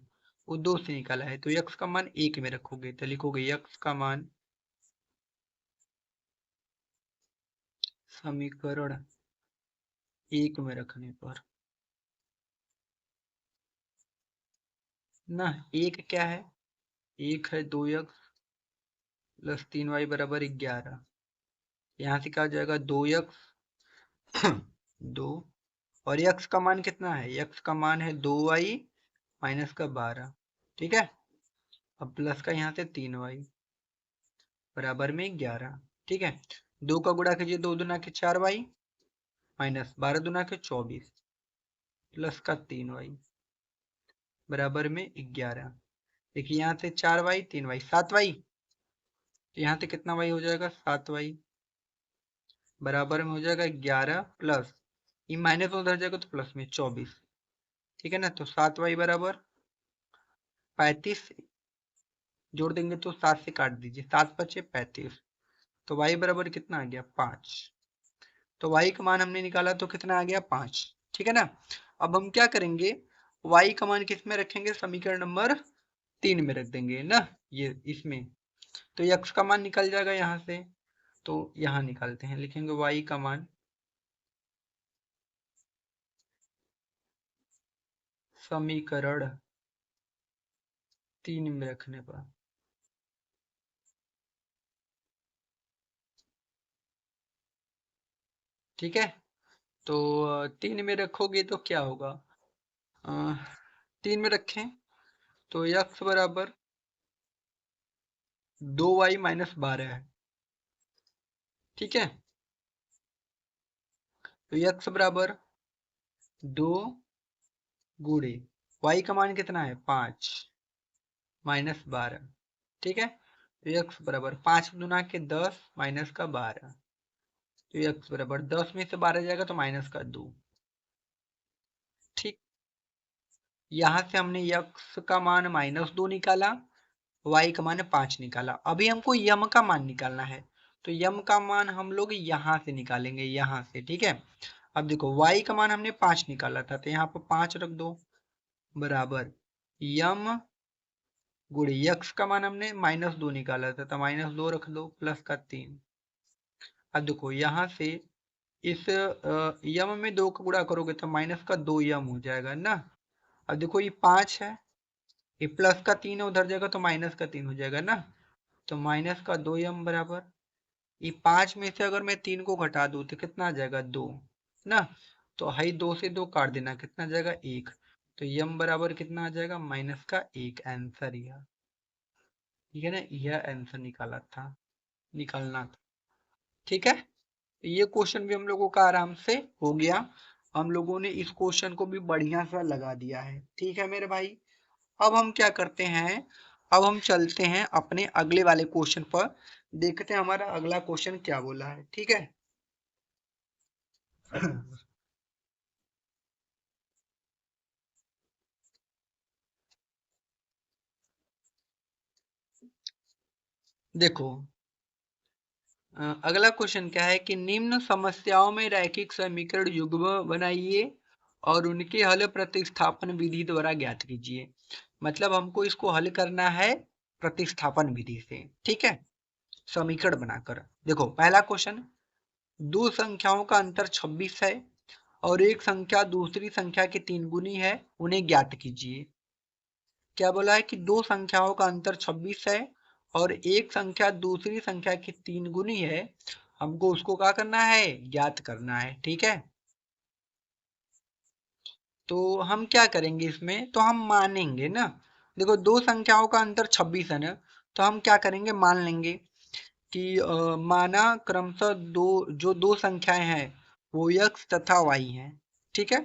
वो 2 से निकाला है, तो x का मान 1 में रखोगे तो लिखोगे x का मान समीकरण 1 में रखने पर ना, एक क्या है, एक है 2x प्लस 3y बराबर 11। यहाँ से क्या हो जाएगा, 2x 2 और x का मान कितना है, x का मान है 2y माइनस का 12, ठीक है। अब प्लस का यहाँ से 3y बराबर में 11, ठीक है। 2 का गुणा कीजिए, 2 दूना के 4y माइनस 12 दूना के 24 प्लस का 3y बराबर में 11। देखिए यहाँ से 4y 3y 7y, तो यहाँ से कितना y हो जाएगा, 7y बराबर में हो जाएगा 11 प्लस ये माइनस उधर जाएगा तो प्लस में 24, ठीक है ना। तो 7y बराबर 35 जोड़ देंगे तो 7 से काट दीजिए, 7 बचे 35। तो y बराबर कितना आ गया, 5। तो y का मान हमने निकाला तो कितना आ गया, 5, ठीक है ना। अब हम क्या करेंगे, y का मान किस में रखेंगे, समीकरण नंबर 3 में रख देंगे ना, ये इसमें। तो x का मान निकल जाएगा यहाँ से, तो यहाँ निकालते हैं, लिखेंगे y का मान समीकरण 3 में रखने पर, ठीक है। तो 3 में रखोगे तो क्या होगा, 3 में रखें तो x बराबर 2y माइनस 12 है, ठीक है। तो x बराबर 2 गुणे y का मान कितना है 5 -12, ठीक है। तो x बराबर 5×10 माइनस का 12, तो x बराबर 10 में से 12 जाएगा तो माइनस का 2, ठीक। यहां से हमने x का मान -2 निकाला, y का मान 5 निकाला। अभी हमको यम का मान निकालना है, तो यम का मान हम लोग यहां से निकालेंगे, यहां से, ठीक है। अब देखो y का मान हमने 5 निकाला था, तो यहाँ पर 5 रख दो, बराबर यम गुणे यक्स का मान हमने -2 निकाला था, तो -2 रख दो, प्लस का 3। अब देखो यहाँ से इस यम में 2 का गुणा करोगे तो माइनस का 2 यम हो जाएगा ना। अब देखो ये 5 है, ये प्लस का 3 है, उधर जाएगा तो माइनस का 3 हो जाएगा ना। तो माइनस का 2 यम बराबर, ये 5 में से अगर मैं 3 को घटा दूं तो कितना आ जाएगा 2 ना। तो हाई 2 से 2 काट देना, कितना आ जाएगा 1। तो यम बराबर कितना आ जाएगा -1, आंसर यह, ठीक है ना। यह आंसर निकालना था, ठीक है। ये क्वेश्चन भी हम लोगों का आराम से हो गया, हम लोगों ने इस क्वेश्चन को भी बढ़िया सा लगा दिया है, ठीक है मेरे भाई। अब हम क्या करते हैं, अब हम चलते हैं अपने अगले वाले क्वेश्चन पर, देखते हैं हमारा अगला क्वेश्चन क्या बोला है, ठीक है। देखो अगला क्वेश्चन क्या है कि निम्न समस्याओं में रैखिक समीकरण युग्म बनाइए और उनके हल प्रतिस्थापन विधि द्वारा ज्ञात कीजिए। मतलब हमको इसको हल करना है प्रतिस्थापन विधि से, ठीक है, समीकरण बनाकर। देखो पहला क्वेश्चन, दो संख्याओं का अंतर 26 है और एक संख्या दूसरी संख्या की 3 गुनी है, उन्हें ज्ञात कीजिए। क्या बोला है कि दो संख्याओं का अंतर 26 है और एक संख्या दूसरी संख्या की 3 गुनी है, हमको उसको क्या करना है, ज्ञात करना है, ठीक है। तो हम क्या करेंगे इसमें, तो हम मानेंगे ना। देखो दो संख्याओं का अंतर 26 है ना, तो हम क्या करेंगे, मान लेंगे कि माना क्रमशः दो संख्याएं हैं वो x तथा y हैं, ठीक है।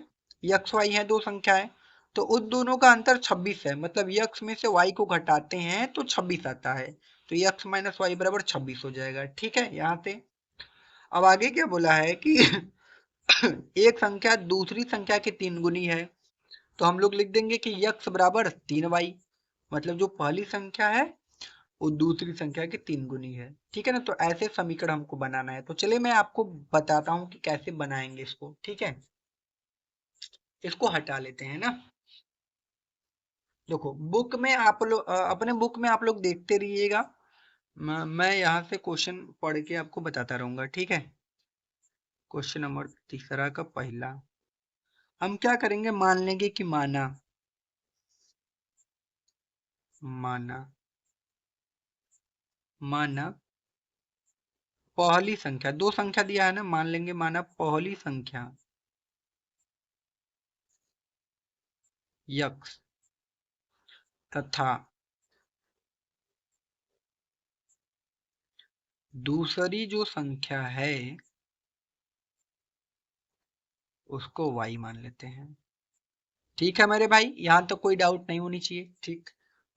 x y है दो संख्याएं, तो उन दोनों का अंतर 26 है, मतलब x में से y को घटाते हैं तो 26 आता है, तो x - y बराबर 26 हो जाएगा, ठीक है। यहाँ से अब आगे क्या बोला है कि एक संख्या दूसरी संख्या की 3 गुनी है, तो हम लोग लिख देंगे कि x बराबर 3y, मतलब जो पहली संख्या है वो दूसरी संख्या की 3 गुनी है, ठीक है ना। तो ऐसे समीकरण हमको बनाना है, तो चलिए मैं आपको बताता हूँ कि कैसे बनाएंगे इसको, ठीक है। इसको हटा लेते हैं ना। देखो बुक में आप लोग अपने बुक में आप लोग देखते रहिएगा, मैं यहाँ से क्वेश्चन पढ़ के आपको बताता रहूंगा, ठीक है। क्वेश्चन नंबर तीसरा का पहला, हम क्या करेंगे, मान लेंगे कि माना माना माना पहली संख्या, दो संख्या दिया है ना, मान लेंगे माना पहली संख्या x तथा दूसरी जो संख्या है उसको y मान लेते हैं, ठीक है मेरे भाई। यहाँ तक कोई डाउट नहीं होनी चाहिए, ठीक।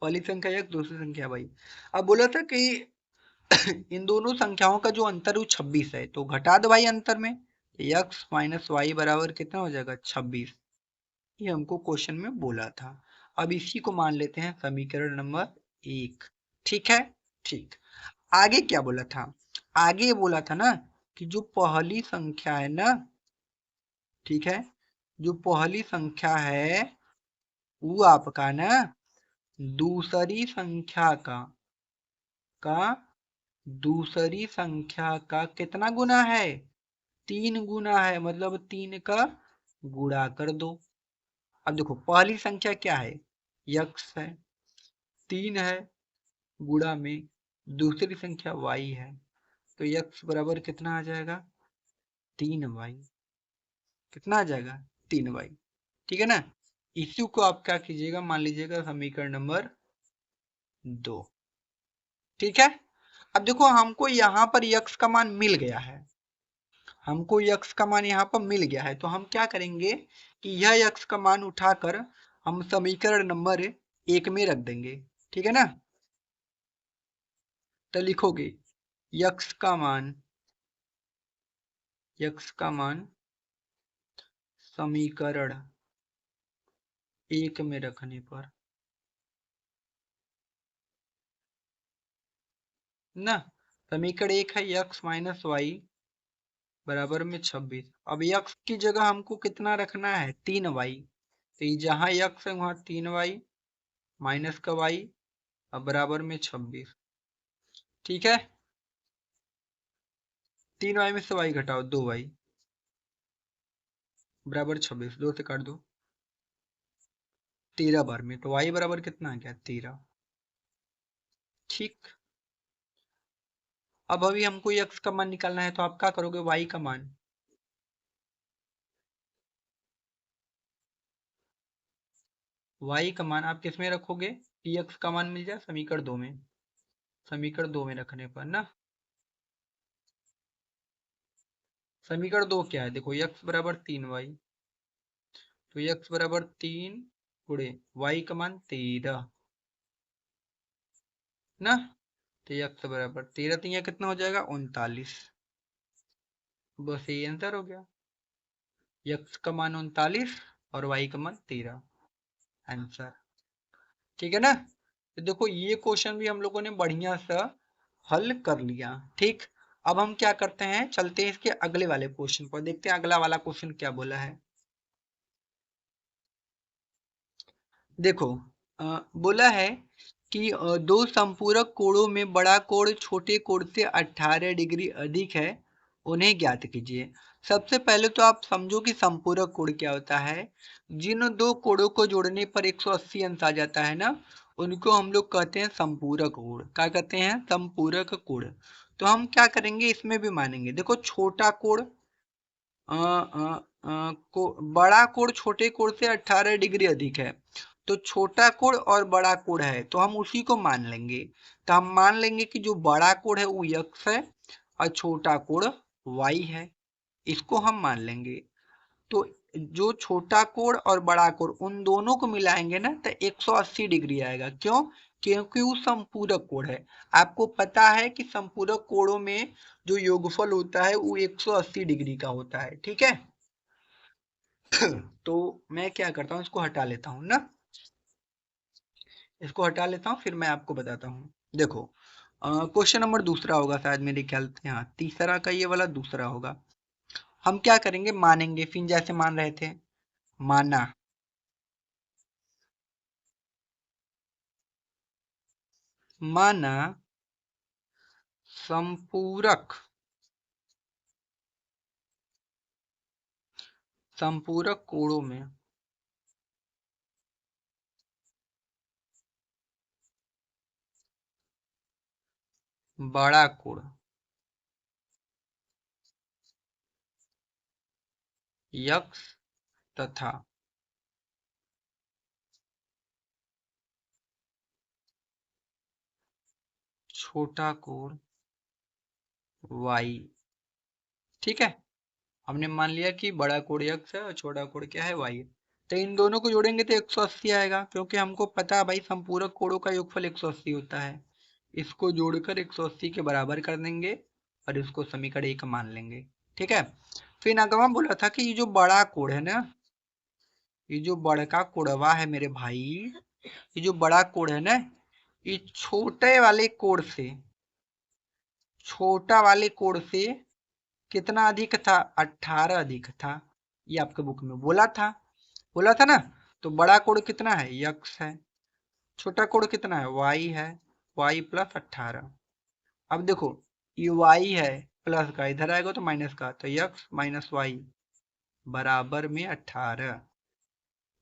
पहली संख्या x, दूसरी संख्या y। अब बोला था कि इन दोनों संख्याओं का जो अंतर है 26 है, तो घटा दो भाई अंतर में, x - y बराबर कितना हो जाएगा 26, ये हमको क्वेश्चन में बोला था। अब इसी को मान लेते हैं समीकरण नंबर 1, ठीक है। ठीक, आगे क्या बोला था, आगे बोला था ना कि जो पहली संख्या है ना, ठीक है, जो पहली संख्या है वो आपका ना दूसरी संख्या का दूसरी संख्या का कितना गुना है, 3 गुना है, मतलब 3 का गुणा कर दो। अब देखो पहली संख्या क्या है, x है, 3 है गुणा में दूसरी संख्या y है, तो x बराबर कितना आ जाएगा 3y, कितना आ जाएगा 3y, ठीक है ना। इसी को आप क्या कीजिएगा, मान लीजिएगा समीकरण नंबर 2, ठीक है। अब देखो हमको यहाँ पर यक्स का मान मिल गया है, हमको यक्स का मान यहाँ पर मिल गया है, तो हम क्या करेंगे कि यह यक्स का मान उठाकर हम समीकरण नंबर 1 में रख देंगे, ठीक है ना। तो लिखोगे यक्स का मान, यक्स का मान समीकरण 1 में रखने पर ना, समीकरण 1 है यक्स माइनस वाई बराबर में 26। अब यक्स की जगह हमको कितना रखना है, 3y, तो जहां यक्स है वहां 3y माइनस का y अब बराबर में 26, ठीक है। 3y में से y घटाओ 2y बराबर 26, 2 से काट दो 13 बार में, तो y बराबर कितना आ गया 13, ठीक। अब अभी हमको x का मान निकालना है, तो आप क्या करोगे, y का मान, y का मान आप किस में रखोगे कि x का मान मिल जाए समीकरण 2 में, समीकरण 2 में रखने पर ना, समीकरण 2 क्या है, देखो x बराबर 3y, तो x बराबर 3 गुणे y का मान 13 ना, तो x बराबर 13 3 कितना हो जाएगा 39, बस यही आंसर हो गया, x का मान 39 और y का मान 13, आंसर, ठीक है ना। तो देखो ये क्वेश्चन भी हम लोगों ने बढ़िया सा हल कर लिया, ठीक। अब हम क्या करते हैं, चलते हैं इसके अगले वाले क्वेश्चन पर, देखते हैं अगला वाला क्वेश्चन क्या बोला है। देखो बोला है कि दो संपूरक कोणों में बड़ा कोण छोटे कोण से 18 डिग्री अधिक है, उन्हें ज्ञात कीजिए। सबसे पहले तो आप समझो कि संपूरक कोण क्या होता है। जिन दो कोणों को जोड़ने पर 180 अंश आ जाता है ना, उनको हम लोग कहते हैं संपूरक कोण। क्या कहते हैं, संपूरक कोण। तो हम क्या करेंगे, इसमें भी मानेंगे। देखो छोटा कोण बड़ा कोण छोटे कोण से 18 डिग्री अधिक है, तो छोटा कोण और बड़ा कोण है तो हम उसी को मान लेंगे। तो हम मान लेंगे कि जो बड़ा कोण है वो x है और छोटा कोण y है, इसको हम मान लेंगे। तो जो छोटा कोण और बड़ा कोण उन दोनों को मिलाएंगे ना तो 180 डिग्री आएगा। क्यों, क्योंकि वो संपूरक कोण है। आपको पता है कि संपूरक कोणों में जो योगफल होता है वो 180 डिग्री का होता है, ठीक है। तो मैं क्या करता हूँ, इसको हटा लेता हूँ ना, इसको हटा लेता हूँ, फिर मैं आपको बताता हूँ। देखो क्वेश्चन नंबर दूसरा होगा शायद, मेरे ख्याल से हाँ तीसरा का ये वाला दूसरा होगा। हम क्या करेंगे, मानेंगे, फिर जैसे मान रहे थे, माना, माना संपूरक, संपूरक कोणों में बड़ा कोण यक्स तथा छोटा कोण वाई, ठीक है। हमने मान लिया कि बड़ा कोण यक्स है और छोटा कोण क्या है वाई है। तो इन दोनों को जोड़ेंगे तो 180 आएगा, क्योंकि हमको पता है भाई संपूरक कोणों का योगफल 180 होता है। इसको जोड़कर 180 के बराबर कर देंगे और इसको समीकरण 1 मान लेंगे, ठीक है। फिर अगवा बोला था कि ये जो बड़ा कोण है ना, ये जो बड़का कोणवा है मेरे भाई, ये जो बड़ा कोण है ना, ये छोटे वाले कोण से, छोटा वाले कोण से कितना अधिक था, 18 अधिक था। ये आपके बुक में बोला था, बोला था ना। तो बड़ा कोण कितना है, यक्स है, छोटा कोण कितना है, वाई है, वाई प्लस 18। अब देखो ये वाई है, प्लस का इधर आएगा तो माइनस का, तो यक्स माइनस वाई बराबर में 18,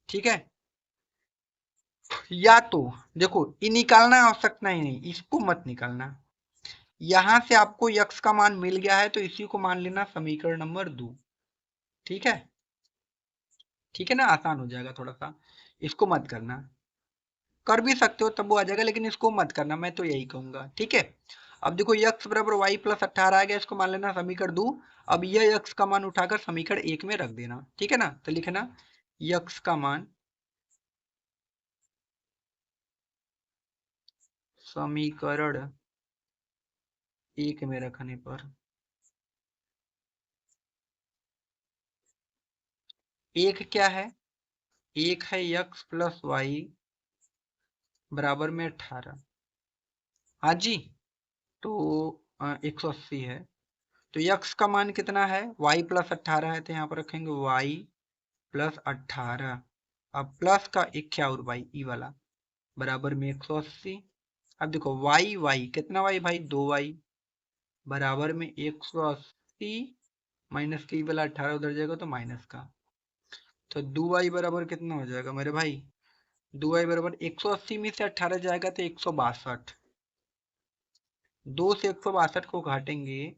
ठीक है। या तो देखो ये निकालना आवश्यकता ही नहीं, इसको मत निकालना। यहां से आपको यक्स का मान मिल गया है तो इसी को मान लेना समीकरण नंबर 2, ठीक है। ठीक है ना, आसान हो जाएगा थोड़ा सा, इसको मत करना। कर भी सकते हो तब वो आ जाएगा, लेकिन इसको मत करना, मैं तो यही कहूंगा, ठीक है। अब देखो यक्स बराबर वाई प्लस 18 आ गया, इसको मान लेना समीकरण 2। अब यह यक्स का मान उठाकर समीकरण 1 में रख देना, ठीक है ना। तो लिखना यक्स का मान समीकरण 1 में रखने पर एक क्या है, एक है यक्स प्लस वाई बराबर में 18। हाँ जी, तो 180 है। तो यक्स का मान कितना है, वाई प्लस 18 है, तो यहाँ पर रखेंगे वाई प्लस 18। अब प्लस का एक क्या और वाई ई वाला बराबर में 180। अब देखो वाई वाई कितना वाई भाई, 2 वाई बराबर में 180 माइनस के ई वाला 18 उधर जाएगा तो माइनस का, तो 2 वाई बराबर कितना हो जाएगा मेरे भाई, 2 वाई बराबर 180 में से 18 जाएगा तो 162। 2 से 162 को घाटेंगे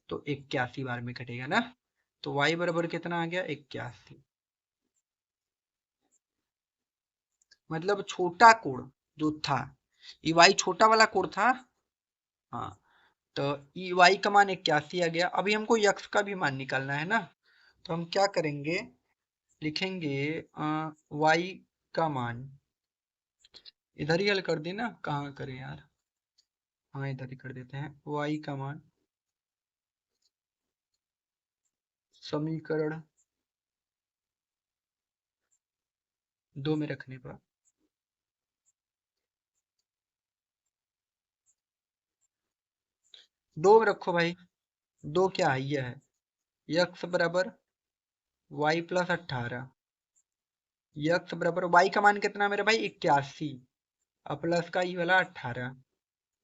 तो 81 बार में कटेगा ना, तो y बराबर कितना आ गया, 81। मतलब छोटा कोण जो था, ये y छोटा वाला कोण था। हाँ, तो ई y का मान 81 आ गया। अभी हमको यक्स का भी मान निकालना है ना, तो हम क्या करेंगे, लिखेंगे y का मान, इधर ही हल कर दी ना, कहाँ करें यार, हाँ इधर ही कर देते हैं। y का मान समीकरण 2 में रखने पर 2 में रखो भाई। 2 क्या है, यह है यक्स बराबर वाई प्लस 18। यक्स बराबर वाई का मान कितना मेरे भाई, 81 और प्लस का ई वाला 18।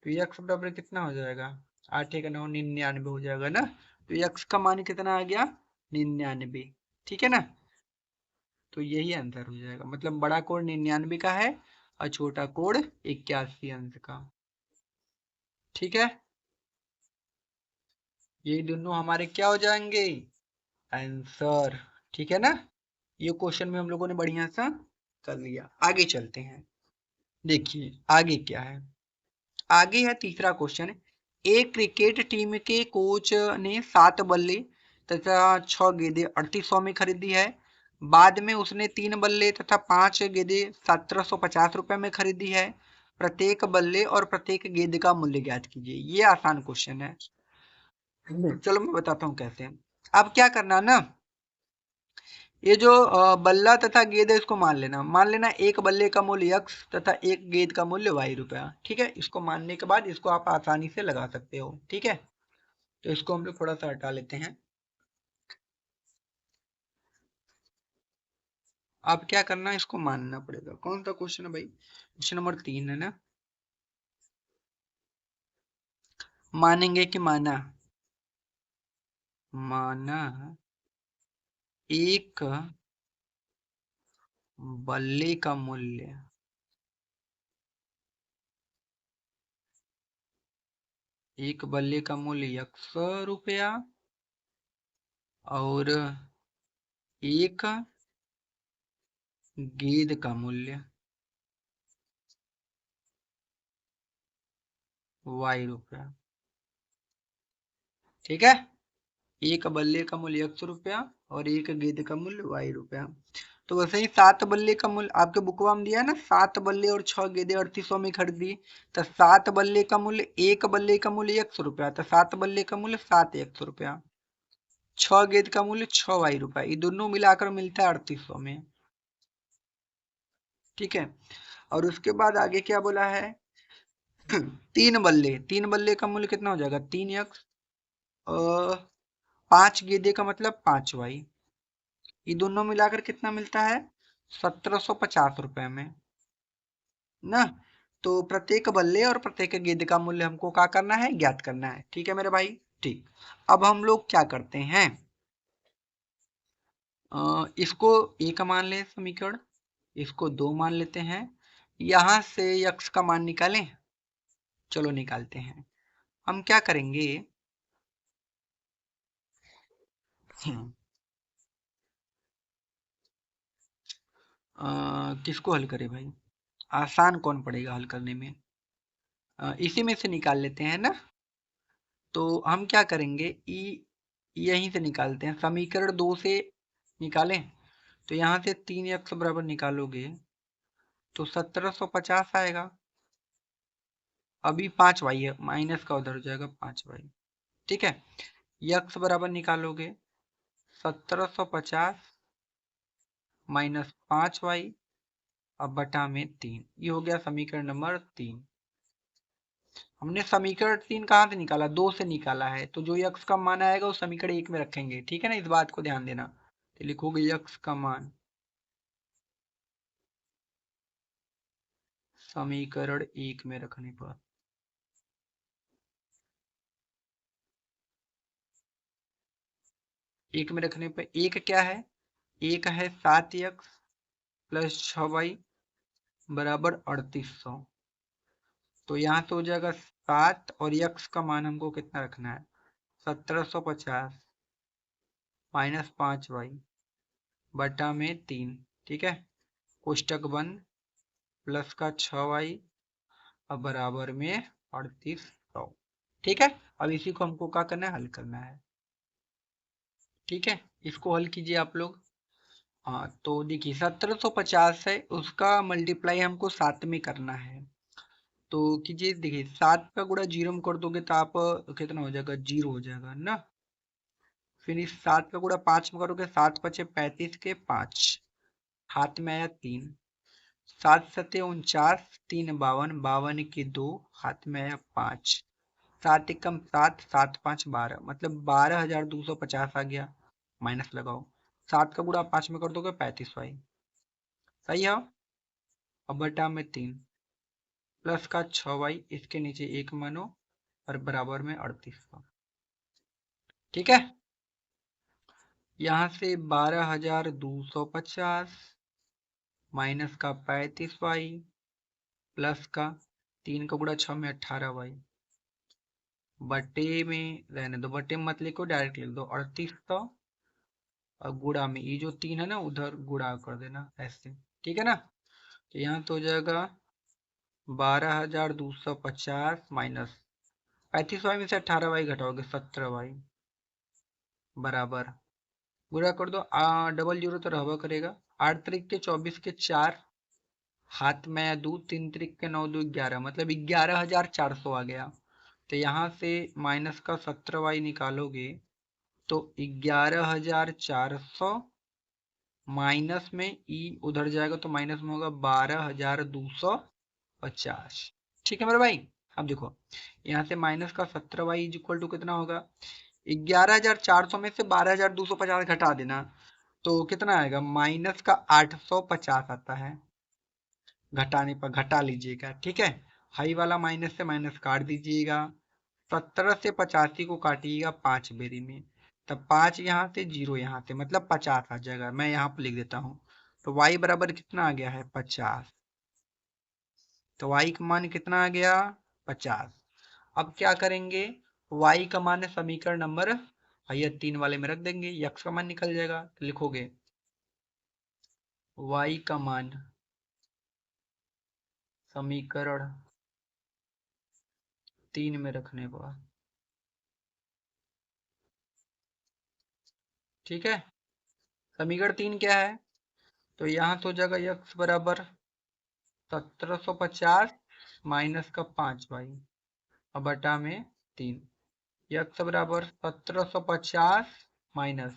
तो यक्स बराबर कितना हो जाएगा, 8 एक 9 99 हो जाएगा ना। तो यक्स का मान कितना आ गया, 99, ठीक है ना। तो यही आंसर हो जाएगा, मतलब बड़ा कोण 99 का है और छोटा कोण 81 अंश का, ठीक है। ये दोनों हमारे क्या हो जाएंगे, आंसर, ठीक है ना। ये क्वेश्चन में हम लोगों ने बढ़िया सा कर लिया। आगे चलते हैं, देखिए आगे क्या है। आगे है तीसरा क्वेश्चन। एक क्रिकेट टीम के कोच ने 7 बल्ले तथा 6 गेंदें 3800 में खरीदी है। बाद में उसने 3 बल्ले तथा 5 गेंदें 1750 रुपए में खरीदी है। प्रत्येक बल्ले और प्रत्येक गेंद का मूल्य ज्ञात कीजिए। ये आसान क्वेश्चन है। चलो मैं बताता हूँ कैसे। अब क्या करना ना, ये जो बल्ला तथा गेंद है इसको मान लेना एक बल्ले का मूल्य यक्स तथा एक गेंद का मूल्य वाई रुपया, ठीक है। इसको मानने के बाद इसको आप आसानी से लगा सकते हो, ठीक है। तो इसको हम लोग थोड़ा सा हटा लेते हैं। अब क्या करना है, इसको मानना पड़ेगा। कौन सा क्वेश्चन है भाई, क्वेश्चन नंबर 3 है ना। मानेंगे कि माना, माना एक बल्ले का मूल्य, एक बल्ले का मूल्य यक्स रुपया और एक गेंद का मूल्य वाई रुपया, ठीक है। एक बल्ले का मूल्य 100 रुपया और एक गेंद का मूल्य वाई रुपया। तो वैसे ही 7 बल्ले का मूल्य आपके बुकवा में दिया है ना, 7 बल्ले और 6 गेंदे 3800 में खरीदी। तो 7 बल्ले का मूल्य, एक बल्ले का मूल्य 100 रुपया, तो 7 बल्ले का मूल्य 7 100 रुपया, 6 गेंद का मूल्य 6 वाई रुपया, ये दोनों मिलाकर मिलता है 3800 में, ठीक है। और उसके बाद आगे क्या बोला है, 3 बल्ले का मूल्य कितना हो जाएगा, 3 यक्स, 5 गेंदे का मतलब 5 वाई, ये दोनों मिलाकर कितना मिलता है, 1750 रुपए में ना। तो प्रत्येक बल्ले और प्रत्येक गेंद का मूल्य हमको क्या करना है, ज्ञात करना है, ठीक है मेरे भाई। ठीक, अब हम लोग क्या करते हैं, इसको एक मान लें समीकरण, इसको 2 मान लेते हैं। यहां से यक्स का मान निकालें, चलो निकालते हैं। हम क्या करेंगे, किसको हल करें भाई, आसान कौन पड़ेगा हल करने में, इसी में से निकाल लेते हैं ना। तो हम क्या करेंगे, ई यहीं से निकालते हैं, समीकरण 2 से निकालें। तो यहाँ से 3x बराबर निकालोगे तो 1750 आएगा। अभी 5y है, माइनस का उधर हो जाएगा 5y। ठीक है, यक्स बराबर निकालोगे 1750 माइनस 5y अब बटा में 3। ये हो गया समीकरण नंबर 3। हमने समीकरण 3 कहाँ से निकाला, 2 से निकाला है, तो जो यक्स का मान आएगा वो समीकरण 1 में रखेंगे। ठीक है ना, इस बात को ध्यान देना। तो लिखोगे यक्स का मान समीकरण 1 में रखने पर, एक में रखने पर एक क्या है, एक है 7x प्लस 6y बराबर 3800। तो यहाँ से हो जाएगा 7 और यक्स का मान हमको कितना रखना है, 1750 माइनस 5y बटा में 3। ठीक है, कोष्टक बंद, प्लस का 6y अब बराबर में 3800। ठीक है, अब इसी को हमको क्या करना है, हल करना है। ठीक है, इसको हल कीजिए आप लोग। हाँ, तो देखिए 1750 है, उसका मल्टीप्लाई हमको 7 में करना है। तो कीजिए, देखिए 7 का गुणा 0 में कर दोगे तो आप कितना हो जाएगा, 0 हो जाएगा ना। फिर इस 7 का गुणा 5 में करोगे, 7 पचे 35 के 5 हाथ में आया 3, 7 सते 49, 3 52, 52 के 2 हाथ में आया 5, 7 एकम 7, 7 5 12, मतलब 12,250 आ गया। माइनस लगाओ, 7 का गुणा 5 में कर दोगे 35y। सही है। अब बटा में 3 प्लस का 6y, इसके नीचे 1 मानो और बराबर में 3800। ठीक है, यहाँ से 12,250 माइनस का 35y प्लस का 3 का गुणा 6 में 18y बटे में रहने दो, बटे में मत लिखो, डायरेक्ट लिख दो 3800 और गुणा में ये जो 3 है ना उधर गुणा कर देना ऐसे। ठीक है ना, तो यहाँ तो हो जाएगा 12,250 माइनस 35y में से 18y घटाओगे 17y बराबर, गुणा कर दो, डबल जीरो तो रहबा करेगा, 8 तरीक के 24 के 4 हाथ में या 2, 3 तरीक के 9 2 11, मतलब 11,400 आ गया। तो यहाँ से माइनस का 17y निकालोगे तो 11,400 माइनस में ई उधर जाएगा तो माइनस में होगा 12,250। ठीक है मेरे भाई। अब देखो यहाँ से माइनस का 17y इज इक्वल टू कितना होगा, 11,400 में से 12,250 घटा देना तो कितना आएगा, माइनस का 850 आता है। घटाने पर घटा लीजिएगा। ठीक है, हाई वाला माइनस से माइनस काट दीजिएगा, 17 से 85 को काटिएगा 5 बेरी में, तब 5 यहाँ से 0 यहाँ से, मतलब 50 आ जाएगा। मैं यहाँ पर लिख देता हूँ, तो y बराबर कितना आ गया है, 50। तो y का मान कितना आ गया, 50। अब क्या करेंगे, y का मान है समीकरण नंबर ये 3 वाले में रख देंगे, x का मान निकल जाएगा। तो लिखोगे y का मान समीकरण 3 में रखने पर। ठीक है, समीकरण 3 क्या है, तो यहाँ तो हो जाएगा x बराबर 1750 माइनस का 5y और बटा में 3, x बराबर 1750 माइनस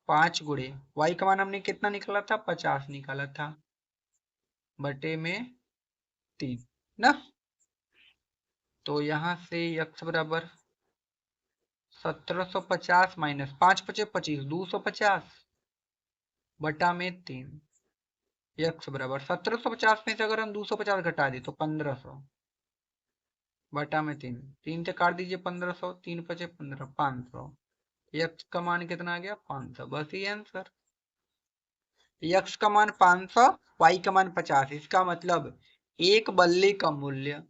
5 गुणे y का मान हमने कितना निकाला था, 50 निकाला था, बटे में 3 ना। तो यहाँ से x बराबर 1750 माइनस 5 पचे 25, 250 बटा में 3, x बराबर 1750 में से अगर हम 250 घटा दे तो 1500 बटा में 3, 3 से काट दीजिए 1500, 3 पचे 15, 500। x का मान कितना आ गया, 500। बस ये आंसर, x का मान 500, y का मान 50। इसका मतलब एक बल्ले का मूल्य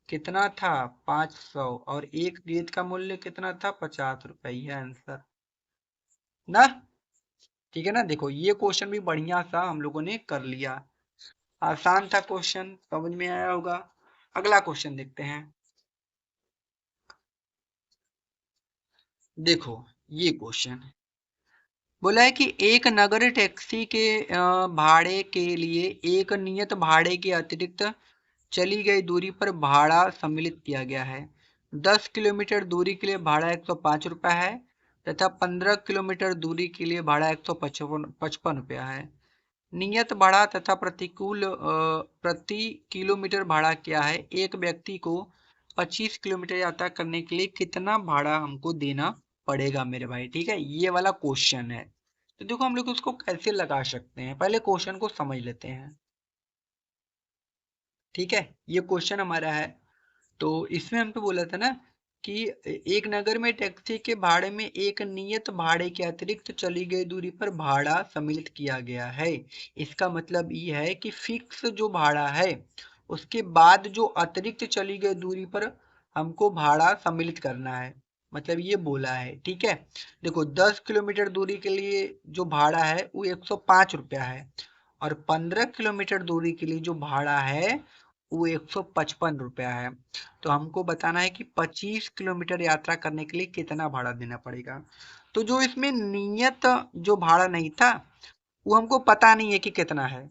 कितना था, 500 और एक गेंद का मूल्य कितना था, 50 रुपए। ये आंसर ना। ठीक है ना, देखो ये क्वेश्चन भी बढ़िया सा हम लोगों ने कर लिया, आसान था क्वेश्चन, समझ में आया होगा। अगला क्वेश्चन देखते हैं। देखो ये क्वेश्चन बोला है कि एक नगर टैक्सी के भाड़े के लिए एक नियत भाड़े के अतिरिक्त चली गई दूरी पर भाड़ा सम्मिलित किया गया है। 10 किलोमीटर दूरी के लिए भाड़ा 105 रुपया है तथा 15 किलोमीटर दूरी के लिए भाड़ा 155 रुपया है। नियत भाड़ा तथा प्रति किलोमीटर भाड़ा क्या है? एक व्यक्ति को 25 किलोमीटर यात्रा करने के लिए कितना भाड़ा हमको देना पड़ेगा मेरे भाई? ठीक है, ये वाला क्वेश्चन है। तो देखो हम लोग उसको कैसे लगा सकते हैं, पहले क्वेश्चन को समझ लेते हैं। ठीक है, ये क्वेश्चन हमारा है। तो इसमें हमको बोला था ना कि एक नगर में टैक्सी के भाड़े में एक नियत भाड़े के अतिरिक्त चली गई दूरी पर भाड़ा सम्मिलित किया गया है। इसका मतलब ये है कि फिक्स जो भाड़ा है उसके बाद जो अतिरिक्त चली गई दूरी पर हमको भाड़ा सम्मिलित करना है, मतलब ये बोला है। ठीक है, देखो 10 किलोमीटर दूरी के लिए जो भाड़ा है वो 105 रुपया है और 15 किलोमीटर दूरी के लिए जो भाड़ा है वो 155 रुपया है। तो हमको बताना है कि 25 किलोमीटर यात्रा करने के लिए कितना भाड़ा देना पड़ेगा। तो जो इसमें नियत जो भाड़ा नहीं था वो हमको पता नहीं है कि कितना है,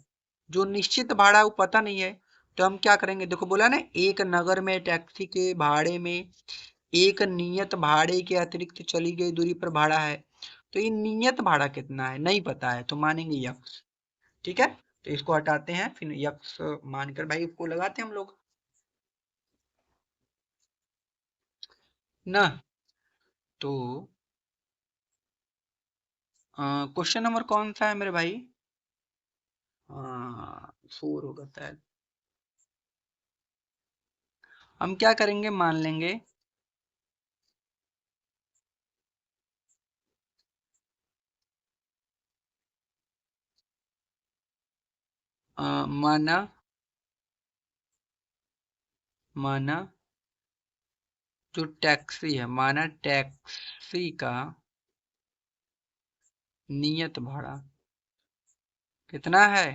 जो निश्चित भाड़ा है वो पता नहीं है। तो हम क्या करेंगे, देखो बोला ना एक नगर में टैक्सी के भाड़े में एक नियत भाड़े के अतिरिक्त चली गई दूरी पर भाड़ा है। तो ये नियत भाड़ा कितना है नहीं पता है, तो मानेंगे यक्स। ठीक है, तो इसको हटाते हैं, फिर यक्स मानकर भाई इसको लगाते हैं हम लोग ना। तो क्वेश्चन नंबर कौन सा है मेरे भाई? हाँ, 4 होगा शायद। हम क्या करेंगे, मान लेंगे माना माना जो टैक्सी है, माना टैक्सी का नियत भाड़ा कितना है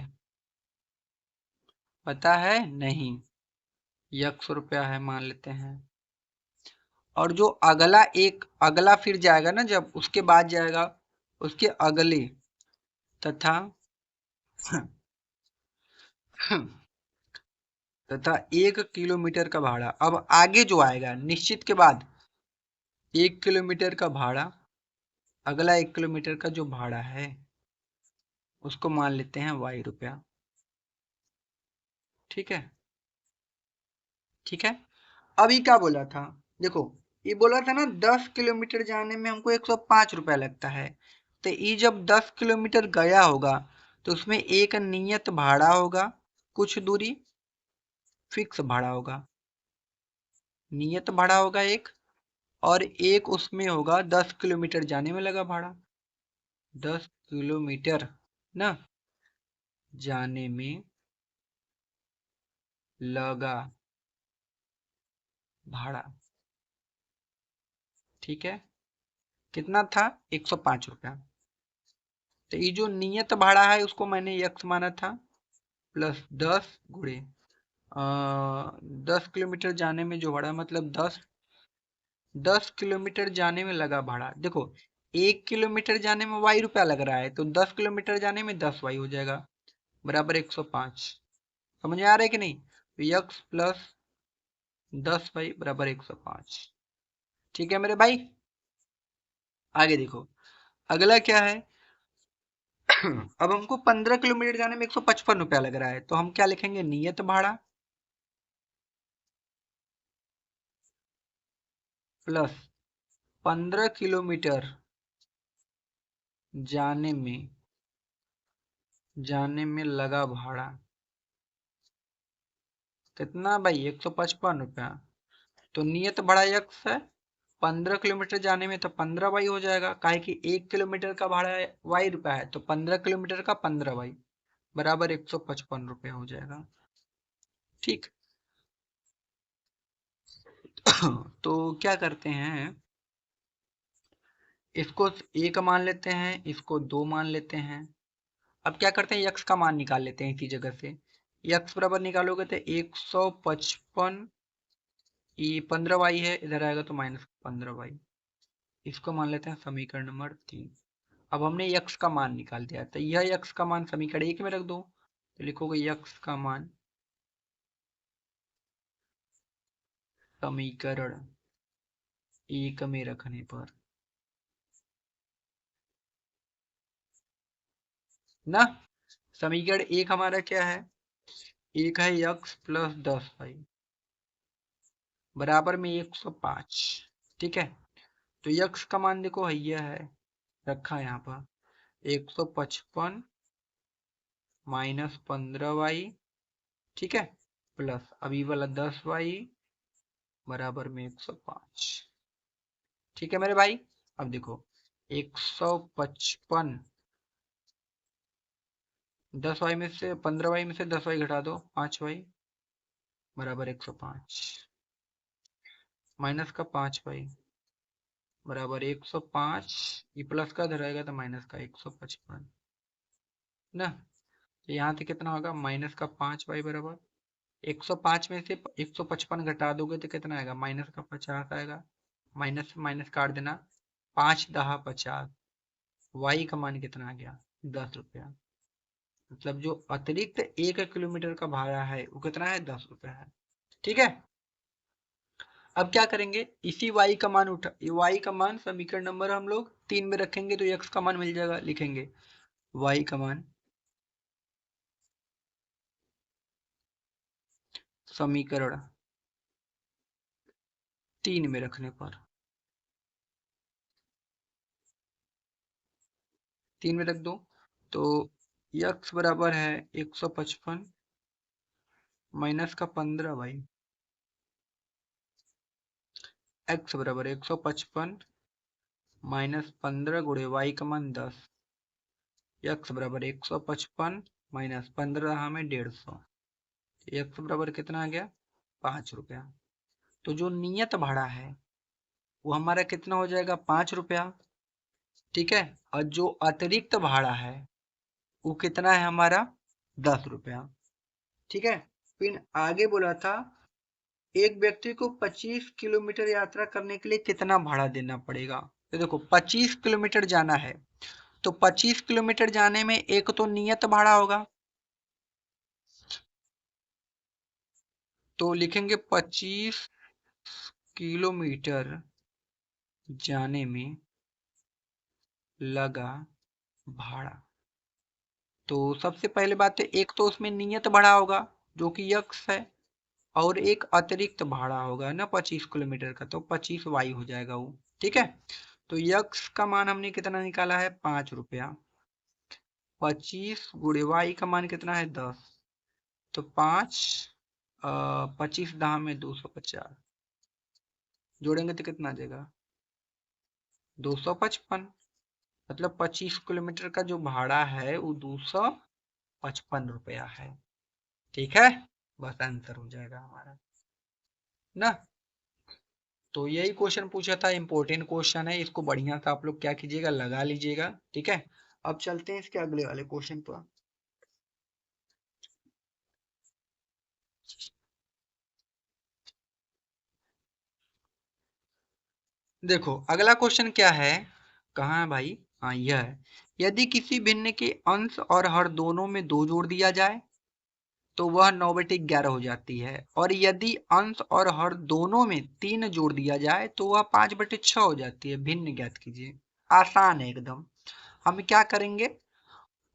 पता है नहीं, 100 रुपया है मान लेते हैं। और जो अगला फिर जाएगा ना, जब उसके बाद जाएगा उसके अगले तथा तथा 1 किलोमीटर का भाड़ा, अब आगे जो आएगा निश्चित के बाद 1 किलोमीटर का भाड़ा, अगला 1 किलोमीटर का जो भाड़ा है उसको मान लेते हैं y रुपया। ठीक है, ठीक है। अभी क्या बोला था, देखो ये बोला था ना 10 किलोमीटर जाने में हमको 105 रुपया लगता है। तो ये जब 10 किलोमीटर गया होगा तो उसमें एक नियत भाड़ा होगा, कुछ दूरी फिक्स भाड़ा होगा, नियत भाड़ा होगा एक, और एक उसमें होगा 10 किलोमीटर जाने में लगा भाड़ा। 10 किलोमीटर ना जाने में लगा भाड़ा। ठीक है, कितना था 105 रुपया। तो ये जो नियत भाड़ा है उसको मैंने यक्स माना था, प्लस 10 गुणे 10 किलोमीटर जाने में जो भाड़ा, मतलब 10 किलोमीटर जाने में लगा भाड़ा। देखो 1 किलोमीटर जाने में y रुपया लग रहा है, तो 10 किलोमीटर जाने में 10y हो जाएगा बराबर 105। समझ में आ रहा है कि नहीं? तो यक्स प्लस 10y बराबर 105। ठीक है मेरे भाई, आगे देखो अगला क्या है। अब हमको 15 किलोमीटर जाने में 155 रुपया लग रहा है, तो हम क्या लिखेंगे, नियत भाड़ा प्लस 15 किलोमीटर जाने में लगा भाड़ा कितना भाई, 155 रुपया। तो नियत भाड़ा यक्स है, 15 किलोमीटर जाने में तो 15y हो जाएगा, काहे कि 1 किलोमीटर का भाड़ा y रुपया है, तो 15 किलोमीटर का 15y बराबर 155 रुपया हो जाएगा। ठीक। तो क्या करते हैं, इसको एक मान लेते हैं, इसको दो मान लेते हैं। अब क्या करते हैं, यक्स का मान निकाल लेते हैं इसी जगह से। यक्स बराबर निकालोगे तो 155, ये 15y है, इधर आएगा तो -15y। इसको मान लेते हैं समीकरण नंबर 3। अब हमने यक्स का मान निकाल दिया, तो यह यक्स का मान समीकरण 1 में रख दो, तो लिखोगे यक्स का मान समीकरण 1 में रखने पर ना, समीकरण 1 हमारा क्या है, एक है यक्स प्लस 10y बराबर में 105। ठीक है, तो यक्स का मान देखो यह है, रखा है यहाँ पर 155 माइनस 15y, ठीक है, प्लस अभी वाला 10y बराबर में 105। ठीक है मेरे भाई, अब देखो 155, 10y में से 15y में से 10y घटा दो, 5y बराबर 105, माइनस का 5y बराबर 105, ये प्लस का इधर रहेगा तो माइनस का 155 ना, तो यहाँ से कितना होगा, माइनस का 5y बराबर 105 में से 155 घटा दोगे तो कितना आएगा, माइनस का 50 आएगा, माइनस माइनस काट देना, 5 दहा 50, वाई का मान कितना आ गया, 10 रुपया। मतलब जो अतिरिक्त 1 किलोमीटर का भाड़ा है वो कितना है, 10 रुपया है। ठीक है, अब क्या करेंगे, इसी y का मान उठा, y का मान समीकरण नंबर हम लोग 3 में रखेंगे तो x का मान मिल जाएगा, लिखेंगे y का मान समीकरण 3 में रखने पर, 3 में रख दो, तो x बराबर है 155 माइनस का 15y, x बराबर 155 माइनस 15 गुणे y का मान 10, x बराबर 155 माइनस 15 हमें 150, x बराबर कितना आ गया, 5 रुपया। तो जो नियत भाड़ा है वो हमारा कितना हो जाएगा, 5 रुपया। ठीक है, और जो अतिरिक्त भाड़ा है वो कितना है हमारा, 10 रुपया। ठीक है, फिर आगे बोला था एक व्यक्ति को 25 किलोमीटर यात्रा करने के लिए कितना भाड़ा देना पड़ेगा। तो देखो 25 किलोमीटर जाना है, तो 25 किलोमीटर जाने में एक तो नियत भाड़ा होगा, तो लिखेंगे 25 किलोमीटर जाने में लगा भाड़ा। तो सबसे पहले बात है, एक तो उसमें नियत भाड़ा होगा जो कि यक्स है, और एक अतिरिक्त भाड़ा होगा ना 25 किलोमीटर का, तो 25y हो जाएगा वो। ठीक है, तो यक्स का मान हमने कितना निकाला है, 5 रुपया, 25 गुणे वाई का मान कितना है, 10, तो 5 25 दाम में 250, जोड़ेंगे तो कितना आ जाएगा, 255। मतलब 25 किलोमीटर का जो भाड़ा है वो 255 रुपया है। ठीक है, बस आंसर हो जाएगा हमारा ना। तो यही क्वेश्चन पूछा था, इंपॉर्टेंट क्वेश्चन है, इसको बढ़िया से आप लोग क्या कीजिएगा, लगा लीजिएगा। ठीक है, अब चलते हैं इसके अगले वाले क्वेश्चन पर। देखो अगला क्वेश्चन क्या है, कहाँ है भाई, हाँ यह है, यदि किसी भिन्न के अंश और हर दोनों में 2 जोड़ दिया जाए तो वह 9/11 हो जाती है, और यदि अंश और हर दोनों में 3 जोड़ दिया जाए तो वह 5/6 हो जाती है। भिन्न ज्ञात कीजिए। आसान है एकदम। हम क्या करेंगे,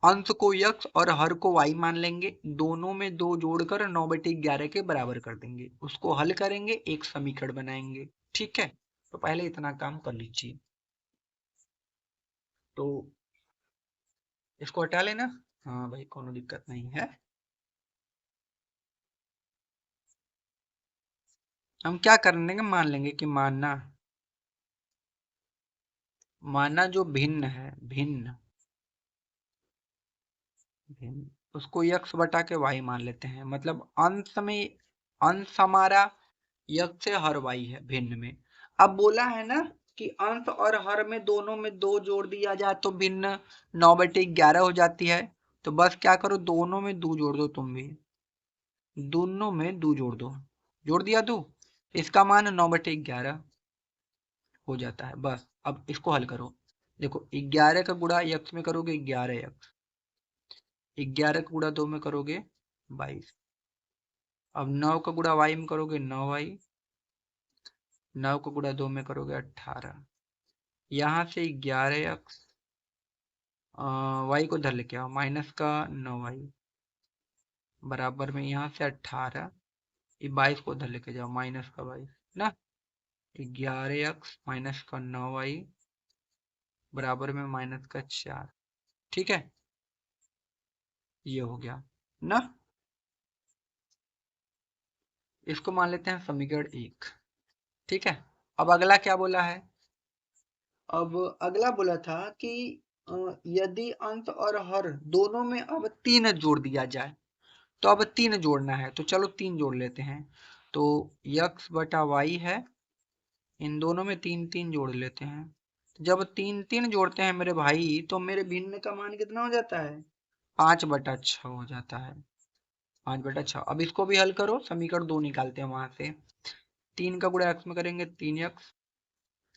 अंश को यक्स और हर को वाई मान लेंगे, दोनों में 2 जोड़कर 9/11 के बराबर कर देंगे, उसको हल करेंगे, एक समीकरण बनाएंगे। ठीक है, तो पहले इतना काम कर लीजिए। तो इसको हटा लेना, हाँ भाई कोनो दिक्कत नहीं है। हम क्या कर लेंगे, मान लेंगे कि मानना, माना जो भिन्न है, भिन्न भिन्न, उसको यक्स बटा के वाई मान लेते हैं। मतलब अंश में, अंश हमारा यक्स से हर वाई है भिन्न में। अब बोला है ना कि अंश और हर में दोनों में 2 जोड़ दिया जाए तो भिन्न 9/11 हो जाती है। तो बस क्या करो, दोनों में 2 जोड़ दो, तुम भी दोनों में 2 जोड़ दो, जोड़ दिया 2, इसका मान 9/11 हो जाता है। बस अब इसको हल करो। देखो 11 का गुणा यक्स में करोगे 11 यक्स, 11 का गुणा 2 में करोगे 22। अब 9 का गुणा वाई में करोगे 9 वाई, 9 का गुणा 2 में करोगे 18। यहाँ से 11 यक्स, वाई को धर लेके आओ माइनस का 9 वाई, बराबर में यहाँ से 18, ये 22 को उधर लेके जाओ माइनस का 22 ना, 11 यक्स माइनस का 9 वाई बराबर में माइनस का 4। ठीक है, ये हो गया ना। इसको मान लेते हैं समीकरण 1। ठीक है, अब अगला क्या बोला है? अब अगला बोला था कि यदि अंश और हर दोनों में अब 3 जोड़ दिया जाए, तो अब 3 जोड़ना है, तो चलो 3 जोड़ लेते हैं। तो यक्स बटा वाई है, इन दोनों में 3 3 जोड़ लेते हैं। जब 3 3 जोड़ते हैं मेरे भाई, तो मेरे भिन्न का मान कितना हो जाता है? 5/6 हो जाता है। 5/6। अब इसको भी हल करो, समीकरण 2 निकालते हैं वहां से। 3 का गुणा एक्स में करेंगे 3 यक्स,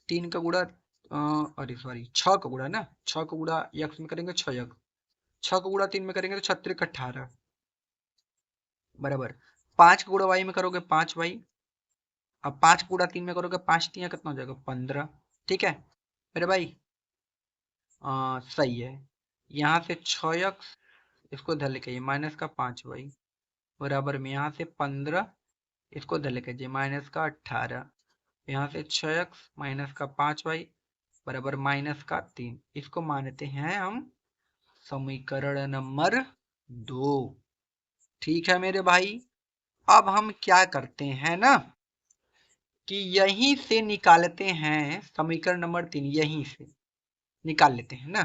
3 का गुणा अरे सॉरी 6 का गुणा ना, 6 का गुणा यक्स में करेंगे 6 यक्स, 6 का गुणा 3 में करेंगे तो 6 × 3 = 18 बराबर। 5 का गुणा वाई में करोगे 5 वाई, अब 5 का गुणा 3 में करोगे 5 × 3 कितना हो जाएगा? 15। ठीक है मेरे भाई, सही है। यहाँ से 6 यक्स, इसको धर लेके माइनस का 5 वाई बराबर में यहाँ से 15, इसको धर लेके माइनस का 18, यहाँ से 6 यक्स माइनस का 5 वाई बराबर माइनस का 3। इसको मानते हैं हम समीकरण नंबर 2। ठीक है मेरे भाई, अब हम क्या करते हैं ना कि यहीं से निकालते हैं समीकरण नंबर 3, यहीं से निकाल लेते हैं ना।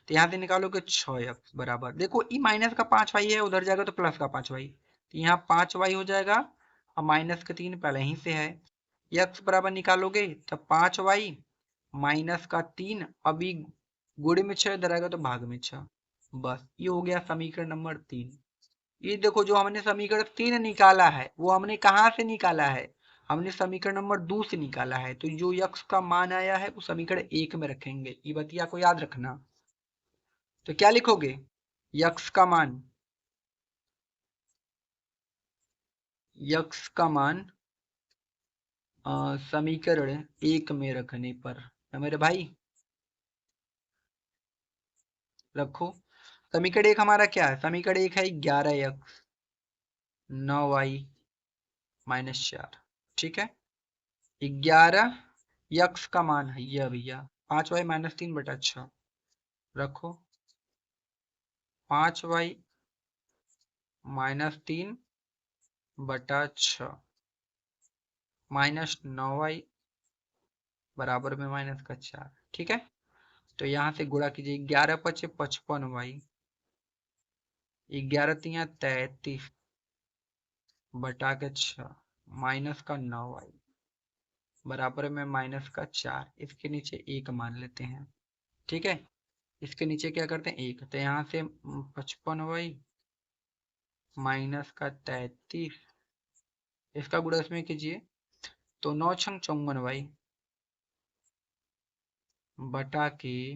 तो यहाँ से निकालोगे 6 यक्स बराबर, देखो ई माइनस का 5 वाई है, उधर जाएगा तो प्लस का 5 वाई, तो यहाँ 5 वाई हो जाएगा और माइनस का 3 पहले ही से है। यक्स बराबर निकालोगे तो 5 वाई माइनस का 3, अभी गुणे में 6 इधर आएगा तो भाग में 6। बस ये हो गया समीकरण नंबर 3। ये देखो जो हमने समीकरण 3 निकाला है वो हमने कहाँ से निकाला है? हमने समीकरण नंबर 2 से निकाला है। तो जो यक्स का मान आया है वो समीकरण 1 में रखेंगे, ये बतिया को याद रखना। तो क्या लिखोगे? यक्स का मान, यक्स का मान समीकरण 1 में रखने पर है मेरे भाई, रखो। समीकरण 1 हमारा क्या है? समीकरण 1 है 11 यक्स 9 वाई - 4। ठीक है, 11 यक्स का मान है यह भैया 5 वाई - 3/6, रखो 5 वाई - 3/6 -9 वाई बराबर में माइनस का 4। ठीक है, तो यहाँ से गुणा कीजिए, 11×5 = 55 वाई, 11×3 = 33 बटा के 6 माइनस का 9 वाई बराबर में माइनस का 4। इसके नीचे 1 मान लेते हैं। ठीक है, इसके नीचे क्या करते हैं 1, तो यहाँ से 55 वाई माइनस का 33, इसका गुणा इसमें कीजिए तो 9×6 = 54 वाई बटा के,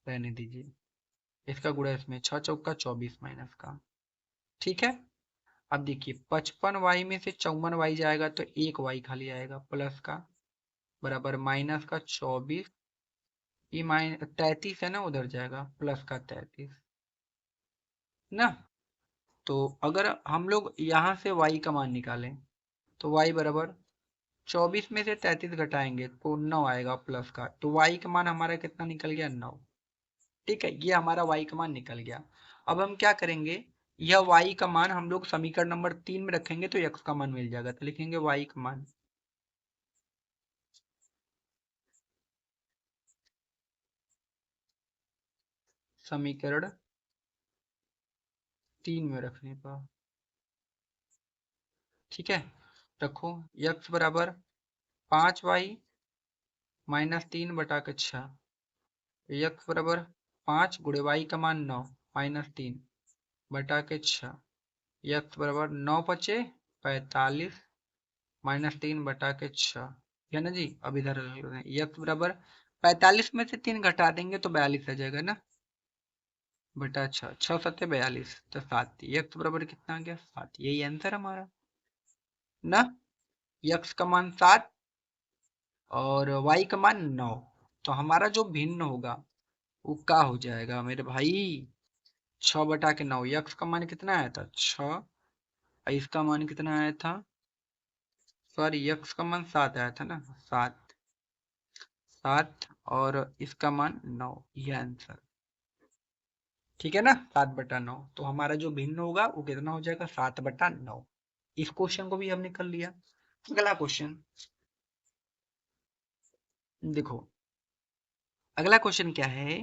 रहने दीजिए, इसका गुणा इसमें 6×4 = 24 माइनस का। ठीक है, अब देखिए 55 वाई में से 54 वाई जाएगा तो 1 वाई खाली आएगा प्लस का बराबर माइनस का 24, ये 33 है ना, उधर जाएगा प्लस का 33 ना। तो अगर हम लोग यहाँ से y का मान निकालें तो y बराबर 24 में से 33 घटाएंगे तो 9 आएगा प्लस का, तो y का मान हमारा कितना निकल गया? 9। ठीक है, ये हमारा y का मान निकल गया। अब हम क्या करेंगे, यह y का मान हम लोग समीकरण नंबर 3 में रखेंगे तो x का मान मिल जाएगा, तो लिखेंगे y का मान समीकरण 3 में रखने पर। ठीक है, रखो x बराबर 5 वाई - 3/6, यक्स बराबर 5 गुणे वाई का मान 9 -3 बटा के 6, यक्स बराबर 9×5 = 45 -3 बटा के 6 है ना जी। अब इधर यक्स बराबर 45 में से 3 घटा देंगे तो 42 आ जाएगा ना, बटा 6, 6 सत्ते 42, तो 7, यक्स बराबर कितना आ गया 7, यही आंसर हमारा ना। यक्स का मान 7 और वाई का मान 9, तो हमारा जो भिन्न होगा वो क्या हो जाएगा मेरे भाई, 6/9। यक्स का मान कितना आया था 6, और इसका मान कितना आया था, सॉरी यक्स का मान 7 आया था ना, 7, 7 और इसका मान 9, ये आंसर ठीक है ना, 7/9। तो हमारा जो भिन्न होगा वो कितना हो जाएगा 7/9। इस क्वेश्चन को भी हमने कर लिया। अगला क्वेश्चन देखो, अगला क्वेश्चन क्या है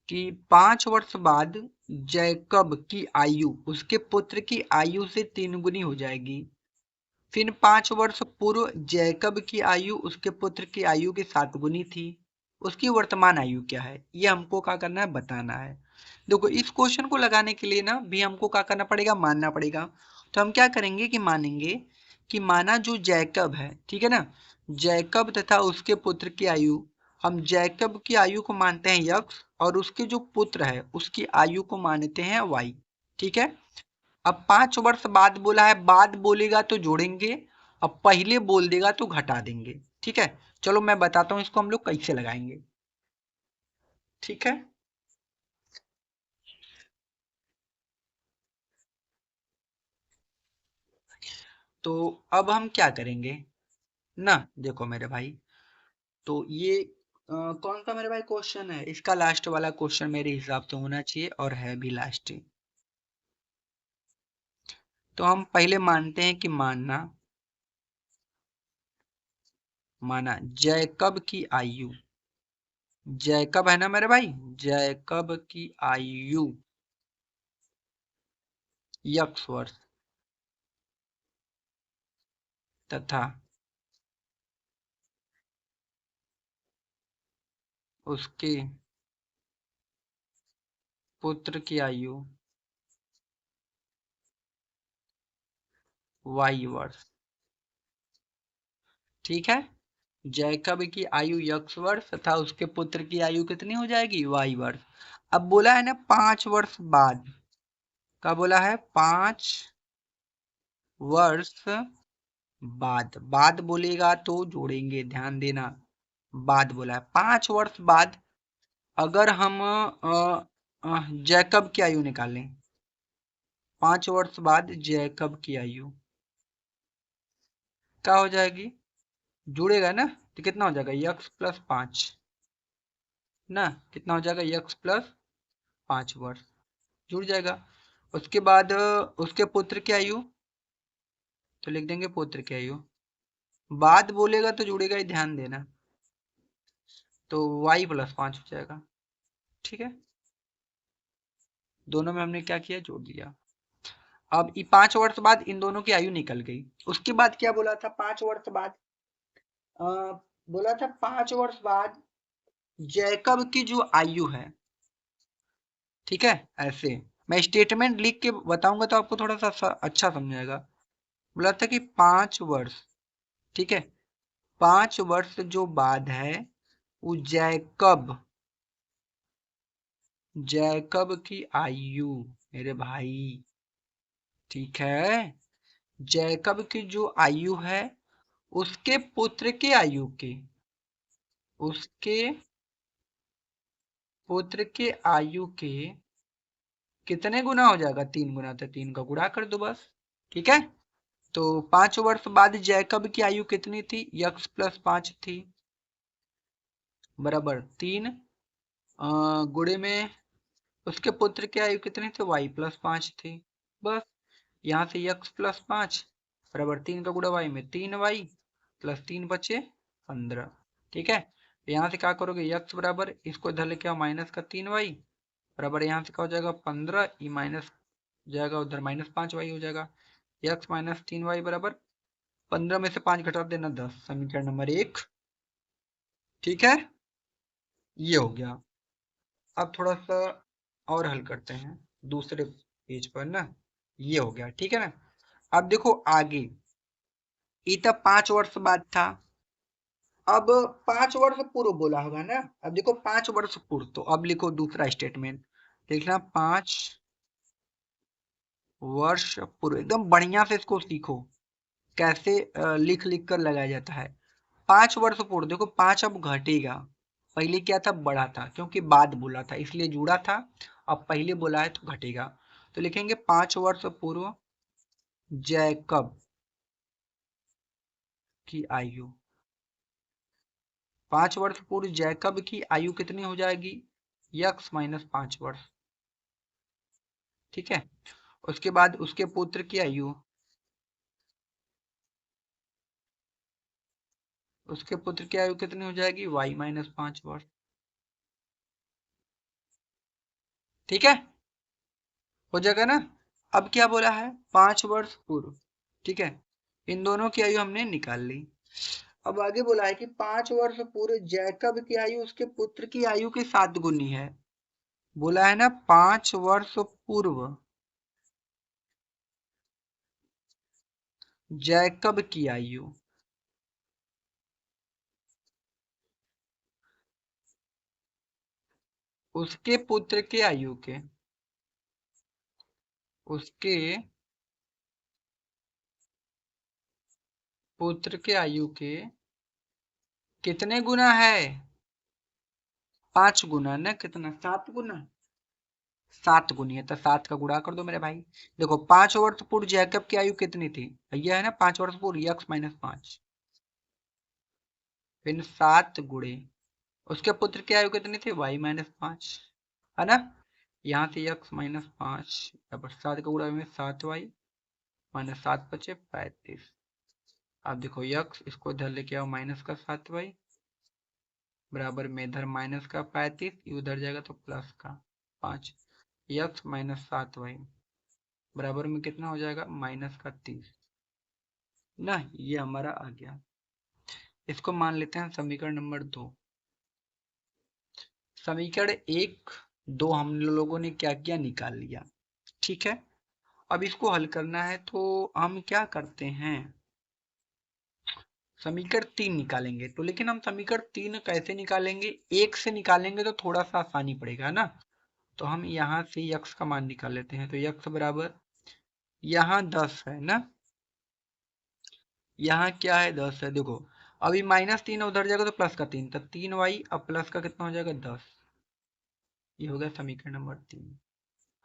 कि 5 वर्ष बाद जैकब की आयु उसके पुत्र की आयु से 3 गुनी हो जाएगी। फिर 5 वर्ष पूर्व जैकब की आयु उसके पुत्र की आयु के 7 गुनी थी। उसकी वर्तमान आयु क्या है, ये हमको क्या करना है बताना है। देखो इस क्वेश्चन को लगाने के लिए ना भी हमको क्या करना पड़ेगा, मानना पड़ेगा। तो हम क्या करेंगे कि मानेंगे कि माना जो जैकब है, ठीक है ना, जैकब तथा उसके पुत्र की आयु, हम जैकब की आयु को मानते हैं यक्स और उसके जो पुत्र है उसकी आयु को मानते हैं वाई, ठीक है। अब 5 वर्ष बाद बोला है, बाद बोलेगा तो जोड़ेंगे, अब पहले बोल देगा तो घटा देंगे, ठीक है। चलो मैं बताता हूँ इसको हम लोग कैसे लगाएंगे, ठीक है। तो अब हम क्या करेंगे ना, देखो मेरे भाई, तो ये कौन सा मेरे भाई क्वेश्चन है, इसका लास्ट वाला क्वेश्चन मेरे हिसाब से होना चाहिए और है भी लास्ट ही। तो हम पहले मानते हैं कि माना जैकब की आयु, जैकब है ना मेरे भाई, जैकब की आयु यक्स वर्ष तथा उसके पुत्र की आयु वाई वर्ष, ठीक है। जैकब की आयु यक्स वर्ष तथा उसके पुत्र की आयु कितनी हो जाएगी वाई वर्ष। अब बोला है ना 5 वर्ष बाद, क्या बोला है 5 वर्ष बाद, बाद बोलेगा तो जोड़ेंगे, ध्यान देना, बाद बोला है 5 वर्ष बाद। अगर हम जैकब की आयु निकालें, 5 वर्ष बाद जैकब की आयु क्या हो जाएगी, जुड़ेगा ना, तो कितना हो जाएगा यक्स+5 ना, कितना हो जाएगा यक्स+5 वर्ष, जुड़ जाएगा। उसके बाद उसके पुत्र की आयु, तो लिख देंगे पुत्र की आयु, बाद बोलेगा तो जुड़ेगा ही, ध्यान देना, तो y+5 हो जाएगा, ठीक है। दोनों में हमने क्या किया, जोड़ दिया। अब 5 वर्ष बाद इन दोनों की आयु निकल गई। उसके बाद क्या बोला था 5 वर्ष बाद, आ, बोला था 5 वर्ष बाद जैकब की जो आयु है, ठीक है, ऐसे मैं स्टेटमेंट लिख के बताऊंगा तो आपको थोड़ा सा अच्छा समझाएगा। बोला था कि 5 वर्ष, ठीक है, 5 वर्ष जो बाद है वो जैकब, जैकब की आयु मेरे भाई, ठीक है, जैकब की जो आयु है उसके पुत्र के आयु के, उसके पुत्र के आयु के कितने गुना हो जाएगा, 3 गुना, तो 3 का गुणा कर दो बस, ठीक है। तो 5 वर्ष बाद जैकब की आयु कितनी थी, यक्स+5 थी, बराबर 3, गुणे में उसके पुत्र की आयु कितनी थी, y+5 थी, बस। यहाँ से यक्स+5 बराबर 3 का गुणा वाई में 3y प्लस 3 बचे 15, ठीक है। यहाँ से क्या करोगे, यक्स बराबर इसको इधर लेके आओ -3y बराबर, यहाँ से क्या हो जाएगा 15, ई माइनस जाएगा उधर -5y हो जाएगा, x-3y बराबर 15 में से 5 घटा देना 10, समीकरण नंबर 1, ठीक है, ये हो गया। अब थोड़ा सा और हल करते हैं दूसरे पेज पर ना, ये हो गया, ठीक है ना। अब देखो आगे, ये तब 5 वर्ष बाद था, अब 5 वर्ष पूर्व बोला होगा ना। अब देखो 5 वर्ष पूर्व, तो अब लिखो दूसरा स्टेटमेंट, लिखना 5 वर्ष पूर्व। एकदम बढ़िया से इसको सीखो कैसे लिख लिख कर लगाया जाता है। 5 वर्ष पूर्व, देखो 5 अब घटेगा, पहले क्या था बढ़ा था, क्योंकि बाद बोला था इसलिए जुड़ा था, अब पहले बोला है तो घटेगा। तो लिखेंगे 5 वर्ष पूर्व जैकब की आयु, 5 वर्ष पूर्व जैकब की आयु कितनी हो जाएगी, x-5 वर्ष। ठीक है, उसके बाद उसके पुत्र की आयु, उसके पुत्र की आयु कितनी हो जाएगी, y-5 वर्ष। ठीक है, हो जाएगा ना। अब क्या बोला है, 5 वर्ष पूर्व। ठीक है, इन दोनों की आयु हमने निकाल ली। अब आगे बोला है कि 5 वर्ष पूर्व जैकब की आयु उसके पुत्र की आयु के 7 गुनी है। बोला है ना 5 वर्ष पूर्व जैकब की आयु उसके पुत्र के आयु के, उसके पुत्र के आयु के कितने गुना है, 5 गुना ना, कितना 7 गुना, 7 गुनी है, तो 7 का गुणा कर दो मेरे भाई। देखो 5 वर्ष पूर्व जैकब की आयु कितनी थी, यह है ना 5 वर्ष पूर्व, x-5, फिर 7 गुणे उसके पुत्र की आयु कितनी थी, y-5, है ना। यहाँ से x-5 बराबर 7 का गुणा में 7y माइनस 7×5 = 35। अब देखो यक्स, इसको इधर लेके आओ, -का 7y बराबर में इधर -का 35, उधर जाएगा तो +का 5, x-7y बराबर में कितना हो जाएगा, -का 30 ना। ये हमारा आ गया। इसको मान लेते हैं समीकरण नंबर 2। समीकरण 1, 2 हम लोगों ने क्या किया, निकाल लिया। ठीक है, अब इसको हल करना है तो हम क्या करते हैं, समीकरण 3 निकालेंगे। तो लेकिन हम समीकरण 3 कैसे निकालेंगे, 1 से निकालेंगे तो थोड़ा सा आसानी पड़ेगा ना। तो हम यहाँ से यक्स का मान निकाल लेते हैं। तो यक्स बराबर, यहाँ 10 है ना, यहाँ क्या है 10 है। देखो अभी -3 उधर जाएगा तो +का 3, तो 3y अब प्लस का कितना हो जाएगा 10। ये हो गया समीकरण नंबर 3।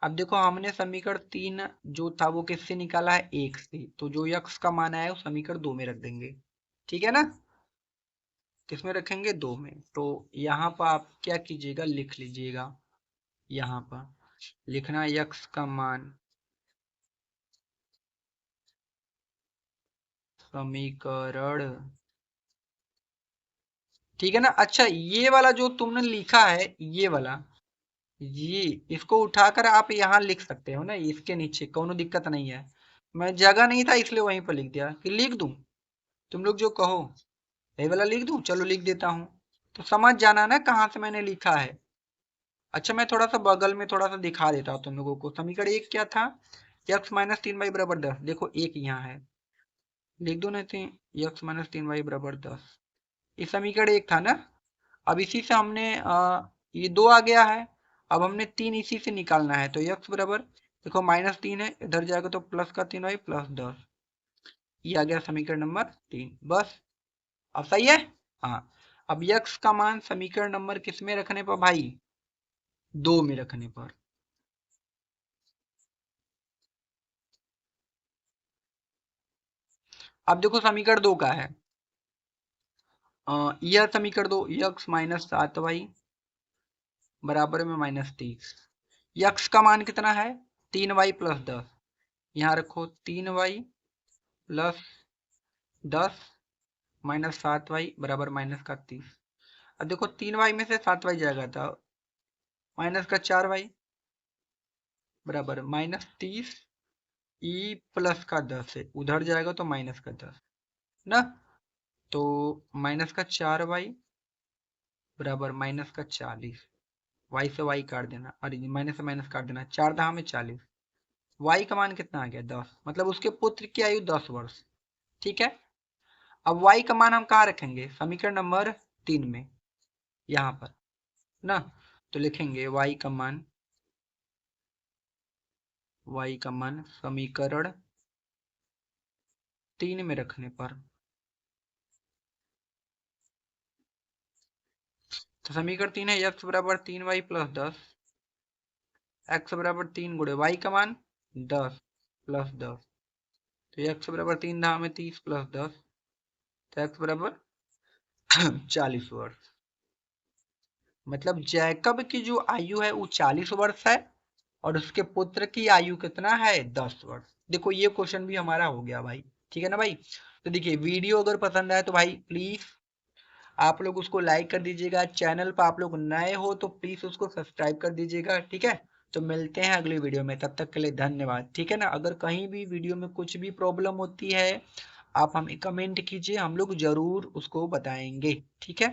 अब देखो हमने समीकरण 3 जो था वो किससे निकाला है, 1 से, तो जो यक्स का मान आया है वो समीकरण 2 में रख देंगे। ठीक है ना, किसमें रखेंगे, 2 में। तो यहाँ पर आप क्या कीजिएगा, लिख लीजिएगा, यहाँ पर लिखना यक्स का मान समीकरण, ठीक है ना। अच्छा ये वाला जो तुमने लिखा है, ये वाला, ये इसको उठाकर आप यहाँ लिख सकते हो ना, इसके नीचे कोनो दिक्कत नहीं है। मैं जगह नहीं था इसलिए वहीं पर लिख दिया कि लिख दूं, तुम लोग जो कहो। यही वाला लिख दूं, चलो लिख देता हूँ, तो समझ जाना ना कहाँ से मैंने लिखा है। अच्छा मैं थोड़ा सा बगल में थोड़ा सा दिखा देता हूँ तुम लोगों को। समीकरण 1 क्या था, x-3y बराबर 10। देखो 1 यहाँ है, लिख दो नहीं तो x-3y बराबर 10। ये समीकरण 1 था ना। अब इसी से हमने ये 2 आ गया है, अब हमने 3 इसी से निकालना है। तो x बराबर, देखो -3 है, इधर जाएगा तो +का 3y +10। ये आ गया समीकरण नंबर 3। बस अब सही है। हाँ, अब यक्स का मान समीकरण नंबर किस में रखने पर भाई, 2 में रखने पर। अब देखो समीकरण 2 का है, यह समीकरण 2, x-7y बराबर में -30। यक्स का मान कितना है, 3y + 10, यहाँ रखो 3y + 10 -7y बराबर -का 30। अब देखो 3y में से 7y जाएगा तो -का 4y बराबर -30, ई +का 10 है, उधर जाएगा तो -का 10 ना। तो -का 4y बराबर -का 40, y से y काट देना, और माइनस से माइनस काट देना, 4 दहा में 40। y का मान कितना आ गया, 10, मतलब उसके पुत्र की आयु 10 वर्ष। ठीक है, अब y का मान हम कहाँ रखेंगे, समीकरण नंबर 3 में, यहाँ पर ना। तो लिखेंगे y का मान समीकरण 3 में रखने पर, तो समीकरण 3 है x बराबर 3y प्लस 10, x बराबर 3 गुणे y का मान 10 प्लस 10, तो x बराबर 3 धाम में 30 प्लस 10, तो x बराबर 40 वर्ष। मतलब जैकब की जो आयु है वो 40 वर्ष है और उसके पुत्र की आयु कितना है, 10 वर्ष। देखो ये क्वेश्चन भी हमारा हो गया भाई, ठीक है ना भाई। तो देखिए वीडियो अगर पसंद आए तो भाई प्लीज आप लोग उसको लाइक कर दीजिएगा, चैनल पर आप लोग नए हो तो प्लीज उसको सब्सक्राइब कर दीजिएगा, ठीक है। तो मिलते हैं अगली वीडियो में, तब तक के लिए धन्यवाद, ठीक है ना। अगर कहीं भी वीडियो में कुछ भी प्रॉब्लम होती है आप हमें कमेंट कीजिए, हम लोग जरूर उसको बताएंगे, ठीक है।